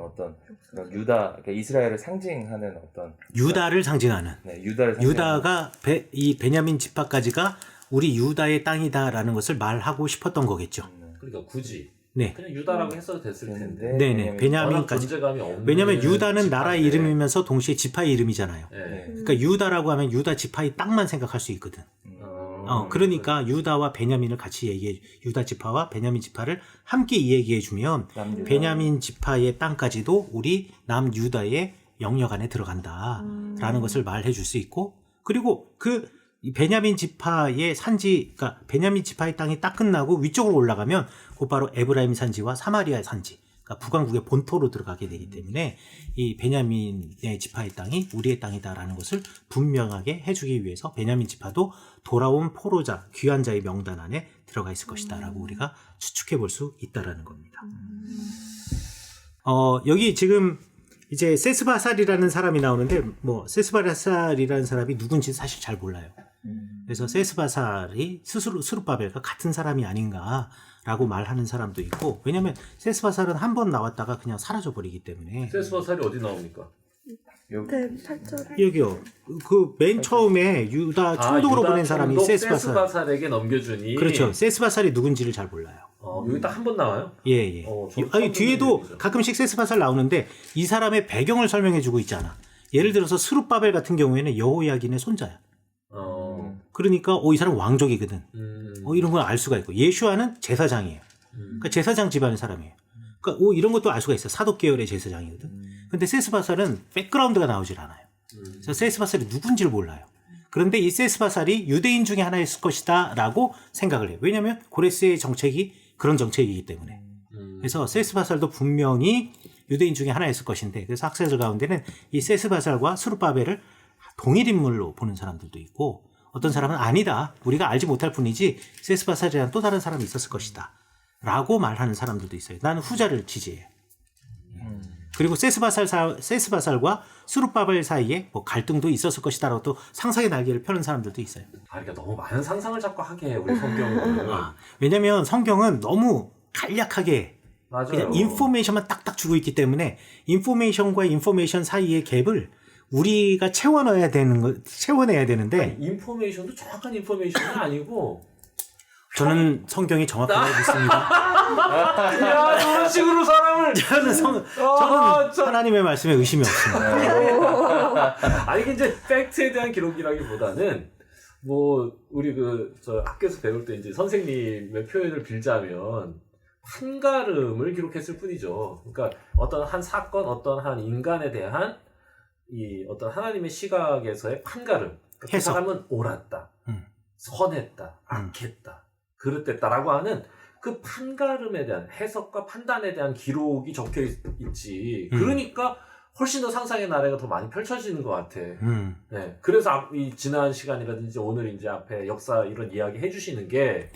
어떤 그런 유다, 그러니까 이스라엘을 상징하는 어떤 유다를 상징하는. 네, 유다를 상징하는 유다가 이 베냐민 지파까지가 우리 유다의 땅이다라는 것을 말하고 싶었던 거겠죠. 그러니까 굳이 네. 그냥 유다라고 했어도 됐을 텐데. 네네. 워낙 베냐민까지. 존재감이 없는. 왜냐면 유다는 나라 지파인데. 이름이면서 동시에 지파의 이름이잖아요. 네. 그러니까 유다라고 하면 유다 지파의 땅만 생각할 수 있거든. 그러니까 유다와 베냐민을 같이 유다 지파와 베냐민 지파를 함께 얘기해 주면 남유다. 베냐민 지파의 땅까지도 우리 남유다의 영역 안에 들어간다라는 것을 말해 줄 수 있고, 그리고 이 베냐민 지파의 산지, 그러니까 베냐민 지파의 땅이 딱 끝나고 위쪽으로 올라가면 곧바로 에브라임 산지와 사마리아의 산지, 그러니까 북왕국의 본토로 들어가게 되기 때문에 이 베냐민의 지파의 땅이 우리의 땅이다라는 것을 분명하게 해주기 위해서 베냐민 지파도 돌아온 포로자, 귀한 자의 명단 안에 들어가 있을 것이다라고 우리가 추측해 볼 수 있다라는 겁니다. 여기 지금 이제 세스바살이라는 사람이 나오는데, 뭐 세스바살이라는 사람이 누군지 사실 잘 몰라요. 그래서 세스바살이 스스로 스룹바벨과 같은 사람이 아닌가라고 말하는 사람도 있고, 왜냐하면 세스바살은 한 번 나왔다가 그냥 사라져 버리기 때문에. 세스바살이 어디 나옵니까? 네, 8절. 여기요. 그 맨 처음에 유다 총독으로 보낸 사람이 세스바살. 세스바살에게 넘겨주니. 그렇죠. 세스바살이 누군지를 잘 몰라요. 여기 딱 한 번 나와요? 예. 저는 아니, 처음 뒤에도 듣는 얘기죠. 가끔씩 세스바살 나오는데 이 사람의 배경을 설명해주고 있잖아. 예를 들어서 스룹바벨 같은 경우에는 여호야긴의 손자야. 그러니까 이 사람 왕족이거든. 이런 걸 알 수가 있고, 예슈아는 제사장이에요. 그러니까 제사장 집안의 사람이에요. 그러니까 이런 것도 알 수가 있어. 사독 계열의 제사장이거든. 근데 세스바살은 백그라운드가 나오질 않아요. 그래서 세스바살이 누군지를 몰라요. 그런데 이 세스바살이 유대인 중에 하나였을 것이다라고 생각을 해요. 왜냐하면 고레스의 정책이 그런 정책이기 때문에. 그래서 세스바살도 분명히 유대인 중에 하나였을 것인데, 그래서 학자들 가운데는 이 세스바살과 스룹바벨을 동일 인물로 보는 사람들도 있고, 어떤 사람은 아니다, 우리가 알지 못할 뿐이지 세스바살이라는 또 다른 사람이 있었을 것이다 라고 말하는 사람들도 있어요. 나는 후자를 지지해요. 그리고 세스바살과 스룹바벨 사이에 뭐 갈등도 있었을 것이다라고 또 상상의 날개를 펴는 사람들도 있어요. 그러니까 너무 많은 상상을 자꾸 하게 해요, 우리 성경은. 왜냐면 성경은 너무 간략하게 맞아요. 그냥 인포메이션만 딱딱 주고 있기 때문에 인포메이션과 인포메이션 사이의 갭을 우리가 채워내야 되는데, 인포메이션도 정확한 인포메이션이 아니고. 저는 성경이 정확하다고 믿습니다. 야, 이런 식으로 사람을. 저는 하나님의 말씀에 의심이 없습니다. 아니, 이제 팩트에 대한 기록이라기보다는 뭐 우리 저 학교에서 배울 때 이제 선생님의 표현을 빌자면 판가름을 기록했을 뿐이죠. 그러니까 어떤 한 사건, 어떤 한 인간에 대한 이 어떤 하나님의 시각에서의 판가름. 그러니까 그 해석. 사람은 옳았다, 선했다, 악했다, 그릇됐다라고 하는 그 판가름에 대한 해석과 판단에 대한 기록이 적혀 있지. 그러니까 훨씬 더 상상의 나래가 더 많이 펼쳐지는 것 같아. 네. 그래서 이 지난 시간이라든지 오늘 이제 앞에 역사 이런 이야기 해주시는 게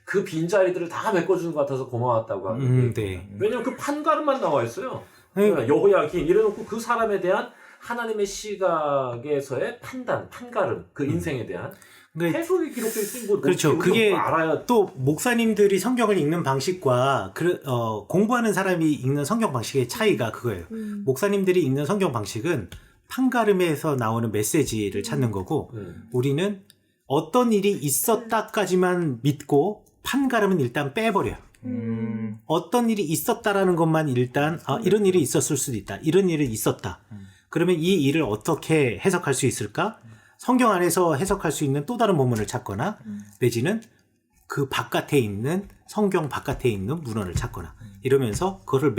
그 빈자리들을 다 메꿔주는 것 같아서 고마웠다고 하는 게. 네. 왜냐면 그 판가름만 나와 있어요. 그러니까 여호야긴 이래놓고 그 사람에 대한 하나님의 시각에서의 판가름, 그 인생에 대한 해석이 기록되어 있으니 뭐 그렇죠. 그게 알아야. 또 목사님들이 성경을 읽는 방식과 공부하는 사람이 읽는 성경 방식의 차이가 그거예요. 목사님들이 읽는 성경 방식은 판가름에서 나오는 메시지를 찾는 거고, 우리는 어떤 일이 있었다까지만 믿고 판가름은 일단 빼버려요. 어떤 일이 있었다라는 것만 일단 이런 일이 있었을 수도 있다, 이런 일이 있었다. 그러면 이 일을 어떻게 해석할 수 있을까? 성경 안에서 해석할 수 있는 또 다른 본문을 찾거나, 내지는 그 바깥에 있는, 성경 바깥에 있는 문헌을 찾거나, 이러면서 그거를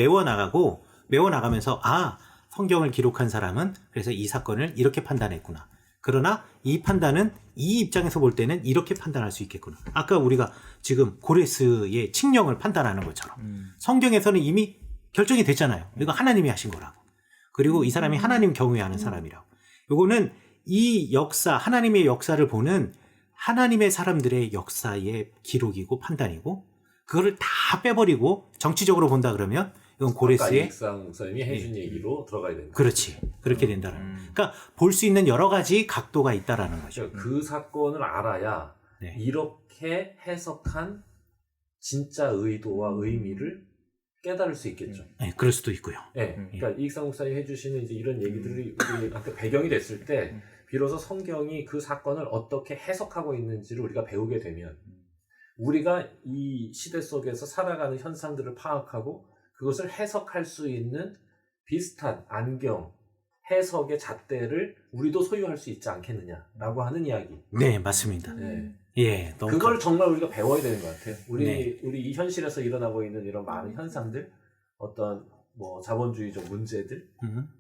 메워나가면서 성경을 기록한 사람은 그래서 이 사건을 이렇게 판단했구나. 그러나 이 판단은 이 입장에서 볼 때는 이렇게 판단할 수 있겠구나. 아까 우리가 지금 고레스의 칙령을 판단하는 것처럼 성경에서는 이미 결정이 됐잖아요. 이거 하나님이 하신 거라고. 그리고 이 사람이 하나님 경외하는 사람이라고. 요거는 이 역사, 하나님의 역사를 보는 하나님의 사람들의 역사의 기록이고 판단이고, 그거를 다 빼버리고 정치적으로 본다 그러면 이건 아까 고레스의 이익상 목사님이 해준 얘기로 들어가야 된다. 그렇지. 그렇게 된다는. 그러니까 볼 수 있는 여러 가지 각도가 있다라는 거죠. 그 사건을 알아야 네. 이렇게 해석한 진짜 의도와 의미를 깨달을 수 있겠죠. 네, 그럴 수도 있고요. 네, 그러니까 이익상 목사님 해주시는 이제 이런 얘기들이 우리한테 배경이 됐을 때 비로소 성경이 그 사건을 어떻게 해석하고 있는지를 우리가 배우게 되면 우리가 이 시대 속에서 살아가는 현상들을 파악하고 그것을 해석할 수 있는 비슷한 안경, 해석의 잣대를 우리도 소유할 수 있지 않겠느냐라고 하는 이야기. 네, 맞습니다. 네. 예, 너무 그걸 정말 우리가 배워야 되는 것 같아요. 네. 우리 이 현실에서 일어나고 있는 이런 많은 현상들, 어떤 뭐 자본주의적 문제들,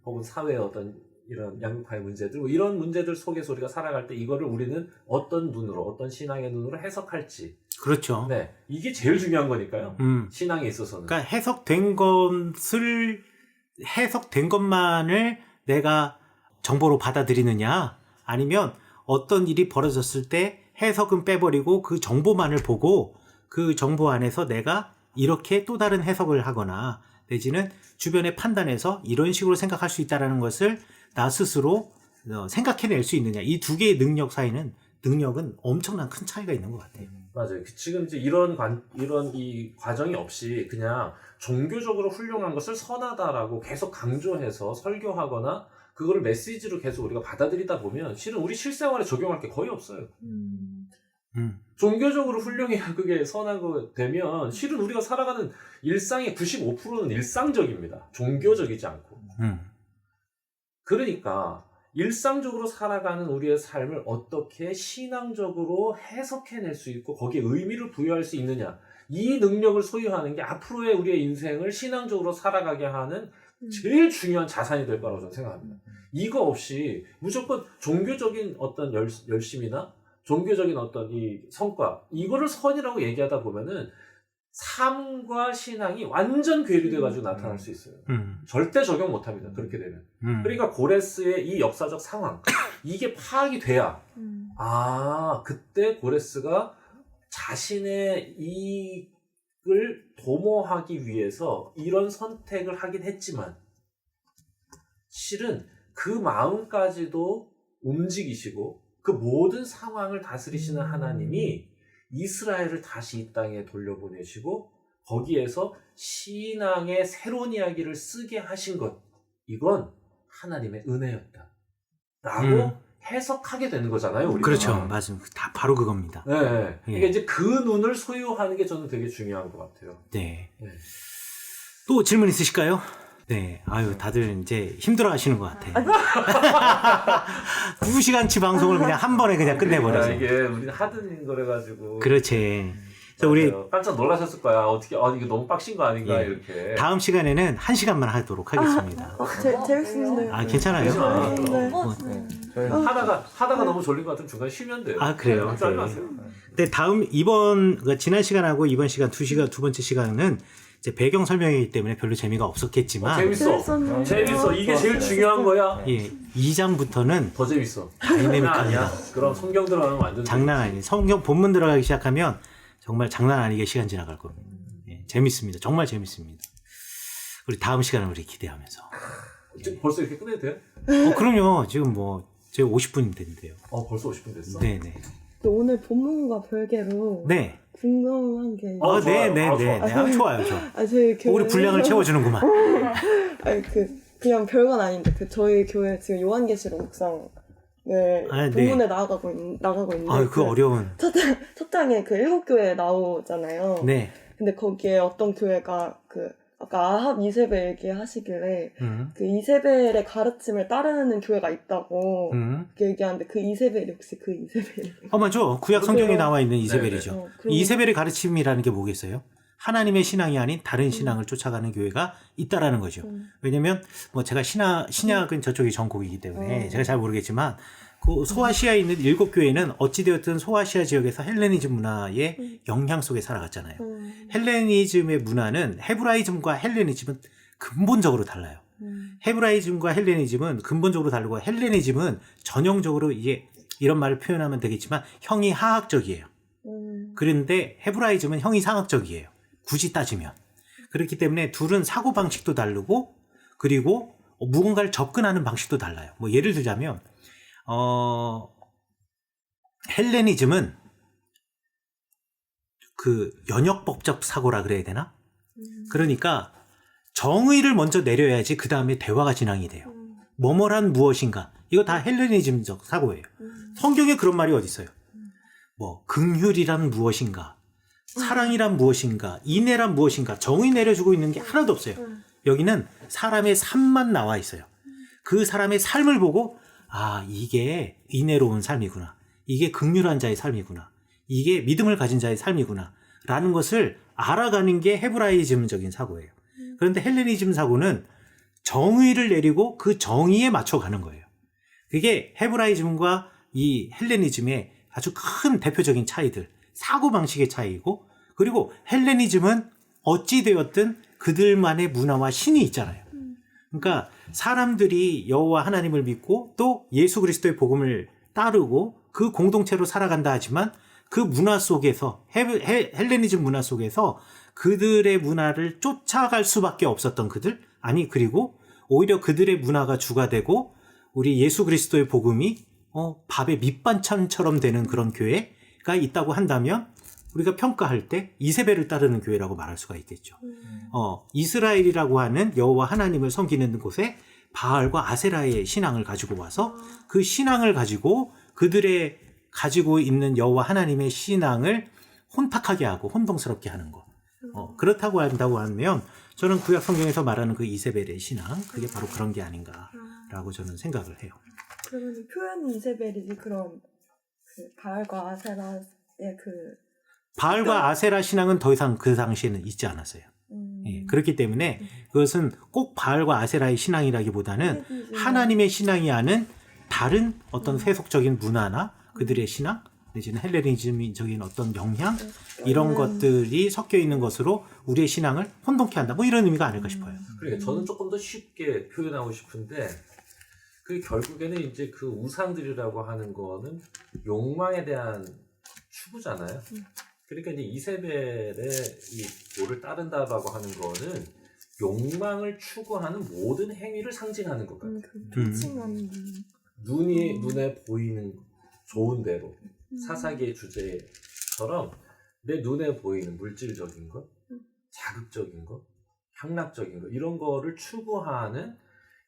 혹은 사회의 어떤 이런 양극화의 문제들, 뭐 이런 문제들 속에서 우리가 살아갈 때 이거를 우리는 어떤 눈으로, 어떤 신앙의 눈으로 해석할지. 그렇죠. 네, 이게 제일 중요한 거니까요. 신앙에 있어서는. 그러니까 해석된 것만을 내가 정보로 받아들이느냐, 아니면 어떤 일이 벌어졌을 때 해석은 빼버리고 그 정보만을 보고 그 정보 안에서 내가 이렇게 또 다른 해석을 하거나 내지는 주변의 판단에서 이런 식으로 생각할 수 있다는 것을 나 스스로 생각해낼 수 있느냐. 이 두 개의 능력은 엄청난 큰 차이가 있는 것 같아요. 맞아요. 지금 이제 이런 이 과정이 없이 그냥 종교적으로 훌륭한 것을 선하다라고 계속 강조해서 설교하거나 그거를 메시지로 계속 우리가 받아들이다 보면 실은 우리 실생활에 적용할 게 거의 없어요. 종교적으로 훌륭해야 그게 선하고 되면 실은 우리가 살아가는 일상의 95%는 일상적입니다. 종교적이지 않고. 그러니까 일상적으로 살아가는 우리의 삶을 어떻게 신앙적으로 해석해낼 수 있고 거기에 의미를 부여할 수 있느냐, 이 능력을 소유하는 게 앞으로의 우리의 인생을 신앙적으로 살아가게 하는 제일 중요한 자산이 될 거라고 저는 생각합니다. 이거 없이 무조건 종교적인 어떤 열심이나 종교적인 어떤 이 성과, 이거를 선이라고 얘기하다 보면은 삶과 신앙이 완전 괴리돼가지고 나타날 수 있어요. 절대 적용 못합니다. 그렇게 되면. 그러니까 고레스의 이 역사적 상황, 이게 파악이 돼야 그때 고레스가 자신의 이익을 도모하기 위해서 이런 선택을 하긴 했지만 실은 그 마음까지도 움직이시고 그 모든 상황을 다스리시는 하나님이 이스라엘을 다시 이 땅에 돌려보내시고 거기에서 신앙의 새로운 이야기를 쓰게 하신 것, 이건 하나님의 은혜였다 라고 해석하게 되는 거잖아요, 우리가. 그렇죠. 맞습니다. 다 바로 그겁니다. 네. 그러니까 이제 그 눈을 소유하는 게 저는 되게 중요한 것 같아요. 네. 네. 또 질문 있으실까요? 네. 아유, 다들 이제 힘들어 하시는 것 같아요. 2시간치 방송을 그냥 한 번에 그냥 끝내버려서. 이게 우리는 하든 거래가지고. 그렇지. 그래서 우리 깜짝 놀라셨을 거야. 어떻게, 이게 너무 빡신 거 아닌가, 예. 이렇게. 다음 시간에는 1시간만 하도록 하겠습니다. 재밌는데요. 아, 괜찮아요? 네. 하다가 너무 졸린 것 같으면 중간에 쉬면 돼요. 아, 그래요? 걱정하지 마세요. 근데 그러니까 지난 시간하고 이번 시간 두 번째 시간은 이제 배경 설명이기 때문에 별로 재미가 없었겠지만. 재밌어. 재밌어. 이게 제일 중요한 거야. 예, 2장부터는 더 재밌어. 다이내믹합니다. 그럼 성경 들어가면 완전 장난 아니에요. 성경 본문 들어가기 시작하면 정말 장난 아니게 시간 지나갈 겁니다. 예, 재밌습니다. 정말 재밌습니다. 우리 다음 시간을 우리 기대하면서. 지금 벌써 이렇게 끝내도 돼요? 그럼요. 지금 제가 50분이 됐는데요. 벌써 50분 됐어? 네네. 오늘 본문과 별개로 네. 궁금한 게 좋아요. 네네네. 좋아요. 저희 교회 우리 분량을 채워주는구만. 그냥 별건 아닌데 저희 교회 지금 요한계시록 묵상을 본문에 나가고 있는데 그 어려운. 첫 장에 그 7교회 나오잖아요. 네. 근데 거기에 어떤 교회가 아까 아합 이세벨 얘기하시길래 그 이세벨의 가르침을 따르는 교회가 있다고 얘기하는데 그 이세벨이 혹시 그 이세벨? 맞죠. 구약 성경에 나와 있는 이세벨이죠. 이세벨의 가르침이라는 게 뭐겠어요? 하나님의 신앙이 아닌 다른 신앙을 쫓아가는 교회가 있다라는 거죠. 왜냐면 제가 신약은 저쪽이 전공이기 때문에 제가 잘 모르겠지만 그 소아시아에 있는 7교회는 어찌되었든 소아시아 지역에서 헬레니즘 문화의 영향 속에 살아갔잖아요. 헬레니즘의 문화는 헤브라이즘과 헬레니즘은 근본적으로 달라요. 헤브라이즘과 헬레니즘은 근본적으로 다르고 헬레니즘은 전형적으로 이게 이런 말을 표현하면 되겠지만 형이 하학적이에요. 그런데 헤브라이즘은 형이 상학적이에요. 굳이 따지면. 그렇기 때문에 둘은 사고 방식도 다르고 그리고 무언가를 접근하는 방식도 달라요. 뭐 예를 들자면 헬레니즘은 그 연역법적 사고라 그래야 되나? 그러니까 정의를 먼저 내려야지 그 다음에 대화가 진행이 돼요. 뭐뭐란 무엇인가? 이거 다 헬레니즘적 사고예요. 성경에 그런 말이 어디 있어요? 뭐 긍휼이란 무엇인가? 사랑이란 무엇인가? 인애란 무엇인가? 정의 내려주고 있는 게 하나도 없어요. 여기는 사람의 삶만 나와 있어요. 그 사람의 삶을 보고 아, 이게 인애로운 삶이구나. 이게 긍휼한 자의 삶이구나. 이게 믿음을 가진 자의 삶이구나. 라는 것을 알아가는 게 헤브라이즘적인 사고예요. 그런데 헬레니즘 사고는 정의를 내리고 그 정의에 맞춰가는 거예요. 그게 헤브라이즘과 이 헬레니즘의 아주 큰 대표적인 차이들, 사고방식의 차이이고, 그리고 헬레니즘은 어찌되었든 그들만의 문화와 신이 있잖아요. 그러니까 사람들이 여호와 하나님을 믿고 또 예수 그리스도의 복음을 따르고 그 공동체로 살아간다 하지만 그 문화 속에서 헬레니즘 문화 속에서 그들의 문화를 쫓아갈 수밖에 없었던 그들, 아니 그리고 오히려 그들의 문화가 주가 되고 우리 예수 그리스도의 복음이 밥의 밑반찬처럼 되는 그런 교회가 있다고 한다면 우리가 평가할 때 이세벨을 따르는 교회라고 말할 수가 있겠죠. 이스라엘이라고 하는 여호와 하나님을 섬기는 곳에 바알과 아세라의 신앙을 가지고 와서 그 신앙을 가지고 그들의 가지고 있는 여호와 하나님의 신앙을 혼탁하게 하고 혼동스럽게 하는 거. 그렇다고 한다고 하면 저는 구약 성경에서 말하는 그 이세벨의 신앙, 그게 바로 그런 게 아닌가라고 저는 생각을 해요. 그러면 표현이 이세벨이지 그럼 그 바알과 아세라의 바알과 아세라 신앙은 더 이상 그 당시에는 있지 않았어요. 예, 그렇기 때문에 그것은 꼭 바알과 아세라의 신앙이라기보다는 하나님의 신앙이 아는 다른 어떤 세속적인 문화나 그들의 신앙 내지는 헬레니즘적인 어떤 영향 이런 것들이 섞여 있는 것으로 우리의 신앙을 혼동케 한다. 뭐 이런 의미가 아닐까 싶어요. 그러니까 저는 조금 더 쉽게 표현하고 싶은데 그 결국에는 이제 그 우상들이라고 하는 거는 욕망에 대한 추구잖아요. 그러니까 이제 이세벨의 이 도를 따른다라고 하는 거는 욕망을 추구하는 모든 행위를 상징하는 것 같아요. 눈에 보이는 좋은 대로 사사기의 주제처럼 내 눈에 보이는 물질적인 것, 자극적인 것, 향락적인 것 이런 거를 추구하는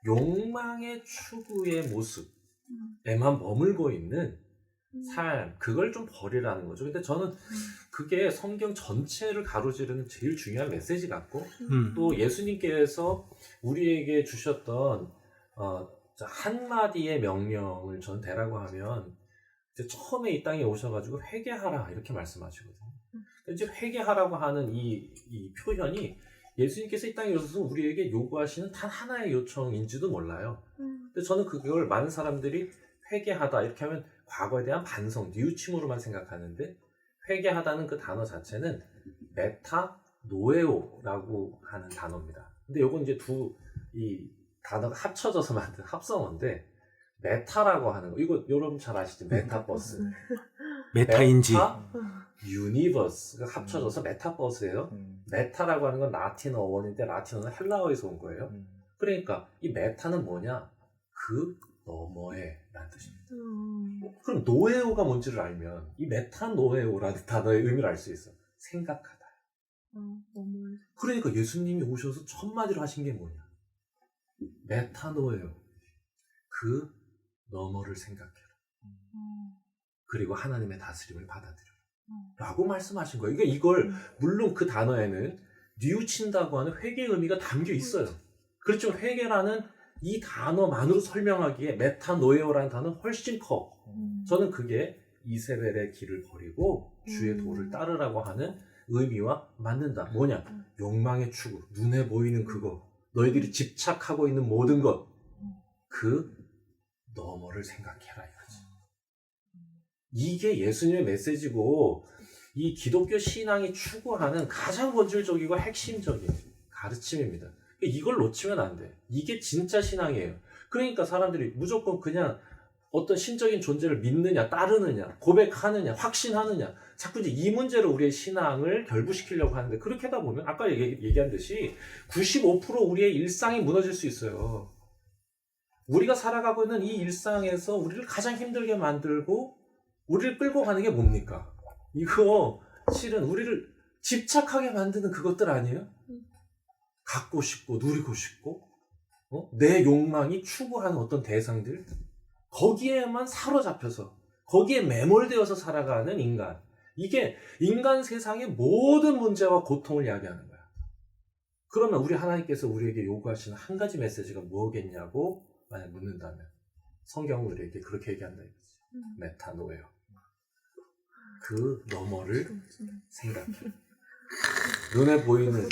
욕망의 추구의 모습에만 머물고 있는 삶, 그걸 좀 버리라는 거죠. 근데 저는 그게 성경 전체를 가로지르는 제일 중요한 메시지 같고 또 예수님께서 우리에게 주셨던 한마디의 명령을 전 대라고 하면 이제 처음에 이 땅에 오셔가지고 회개하라 이렇게 말씀하시거든요. 이제 회개하라고 하는 이 표현이 예수님께서 이 땅에 오셔서 우리에게 요구하시는 단 하나의 요청인지도 몰라요. 근데 저는 그걸 많은 사람들이 회개하다 이렇게 하면 과거에 대한 반성, 뉘우침으로만 생각하는데 회개하다는 그 단어 자체는 메타 노에오라고 하는 단어입니다. 근데 요건 이제 이 단어가 합쳐져서 만든 합성어인데 메타라고 하는 거 이거 여러분 잘 아시죠? 메타버스. 메타인지. 메타 유니버스가 합쳐져서 메타버스예요. 메타라고 하는 건 라틴어 원인데 라틴어는 헬라어에서 온 거예요. 그러니까 이 메타는 뭐냐? 그 너머에 라는 뜻입니다. 그럼 노에오가 뭔지를 알면 이 메타노에오라는 단어의 의미를 알 수 있어. 생각하다. 그러니까 예수님이 오셔서 첫 마디로 하신 게 뭐냐? 메타노에오. 그 너머를 생각해라. 그리고 하나님의 다스림을 받아들여라. 라고 말씀하신 거예요. 그러니까 이걸 물론 그 단어에는 뉘우친다고 하는 회개의 의미가 담겨 있어요. 그렇지만 회개라는 이 단어만으로 설명하기에 메타노에오라는 단어는 훨씬 커. 저는 그게 이세벨의 길을 버리고 주의 도를 따르라고 하는 의미와 맞는다. 뭐냐? 욕망의 추구, 눈에 보이는 그거, 너희들이 집착하고 있는 모든 것, 그 너머를 생각해라 이거지. 이게 예수님의 메시지고 이 기독교 신앙이 추구하는 가장 본질적이고 핵심적인 가르침입니다. 이걸 놓치면 안 돼. 이게 진짜 신앙이에요. 그러니까 사람들이 무조건 그냥 어떤 신적인 존재를 믿느냐, 따르느냐, 고백하느냐, 확신하느냐, 자꾸 이제 이 문제로 우리의 신앙을 결부시키려고 하는데, 그렇게 하다 보면 아까 얘기한 듯이 95% 우리의 일상이 무너질 수 있어요. 우리가 살아가고 있는 이 일상에서 우리를 가장 힘들게 만들고 우리를 끌고 가는 게 뭡니까? 이거 실은 우리를 집착하게 만드는 그것들 아니에요? 갖고 싶고 누리고 싶고 내 욕망이 추구하는 어떤 대상들, 거기에만 사로잡혀서 거기에 매몰되어서 살아가는 인간, 이게 인간 세상의 모든 문제와 고통을 이야기하는 거야. 그러면 우리 하나님께서 우리에게 요구하시는 한 가지 메시지가 뭐겠냐고 만약 묻는다면 성경은 우리에게 그렇게 얘기한다 이거지. 메타노예요. 그 너머를 생각해. 눈에 보이는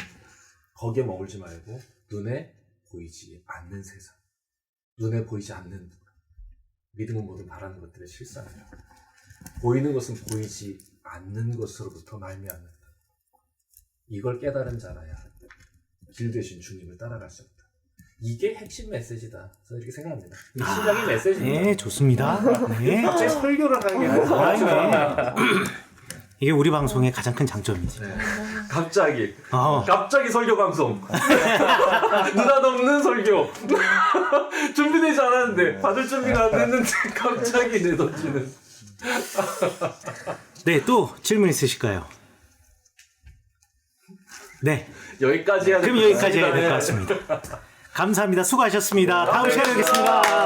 거기에 머물지 말고 눈에 보이지 않는 세상, 눈에 보이지 않는 믿음은 모든 바라는 것들의 실상이야. 보이는 것은 보이지 않는 것으로부터 말미암는다. 이걸 깨달은 자라야 길 되신 주님을 따라갈 수 없다. 이게 핵심 메시지다. 저는 이렇게 생각합니다. 이 신학의 메시지입니다. 네, 좋습니다. 네. 갑자기 설교를 하는 게 아니라 이게 우리 방송의 가장 큰 장점이지. 네. 갑자기 어. 갑자기 설교 방송 느닷없는 설교 준비되지 않았는데 받을 준비가 안 됐는데 갑자기 내던지는. 네, 또 질문 있으실까요? 네, 여기까지 해야 그럼 여기까지 해야 될 것 같습니다. 감사합니다. 수고하셨습니다. 다음 시간에 뵙겠습니다.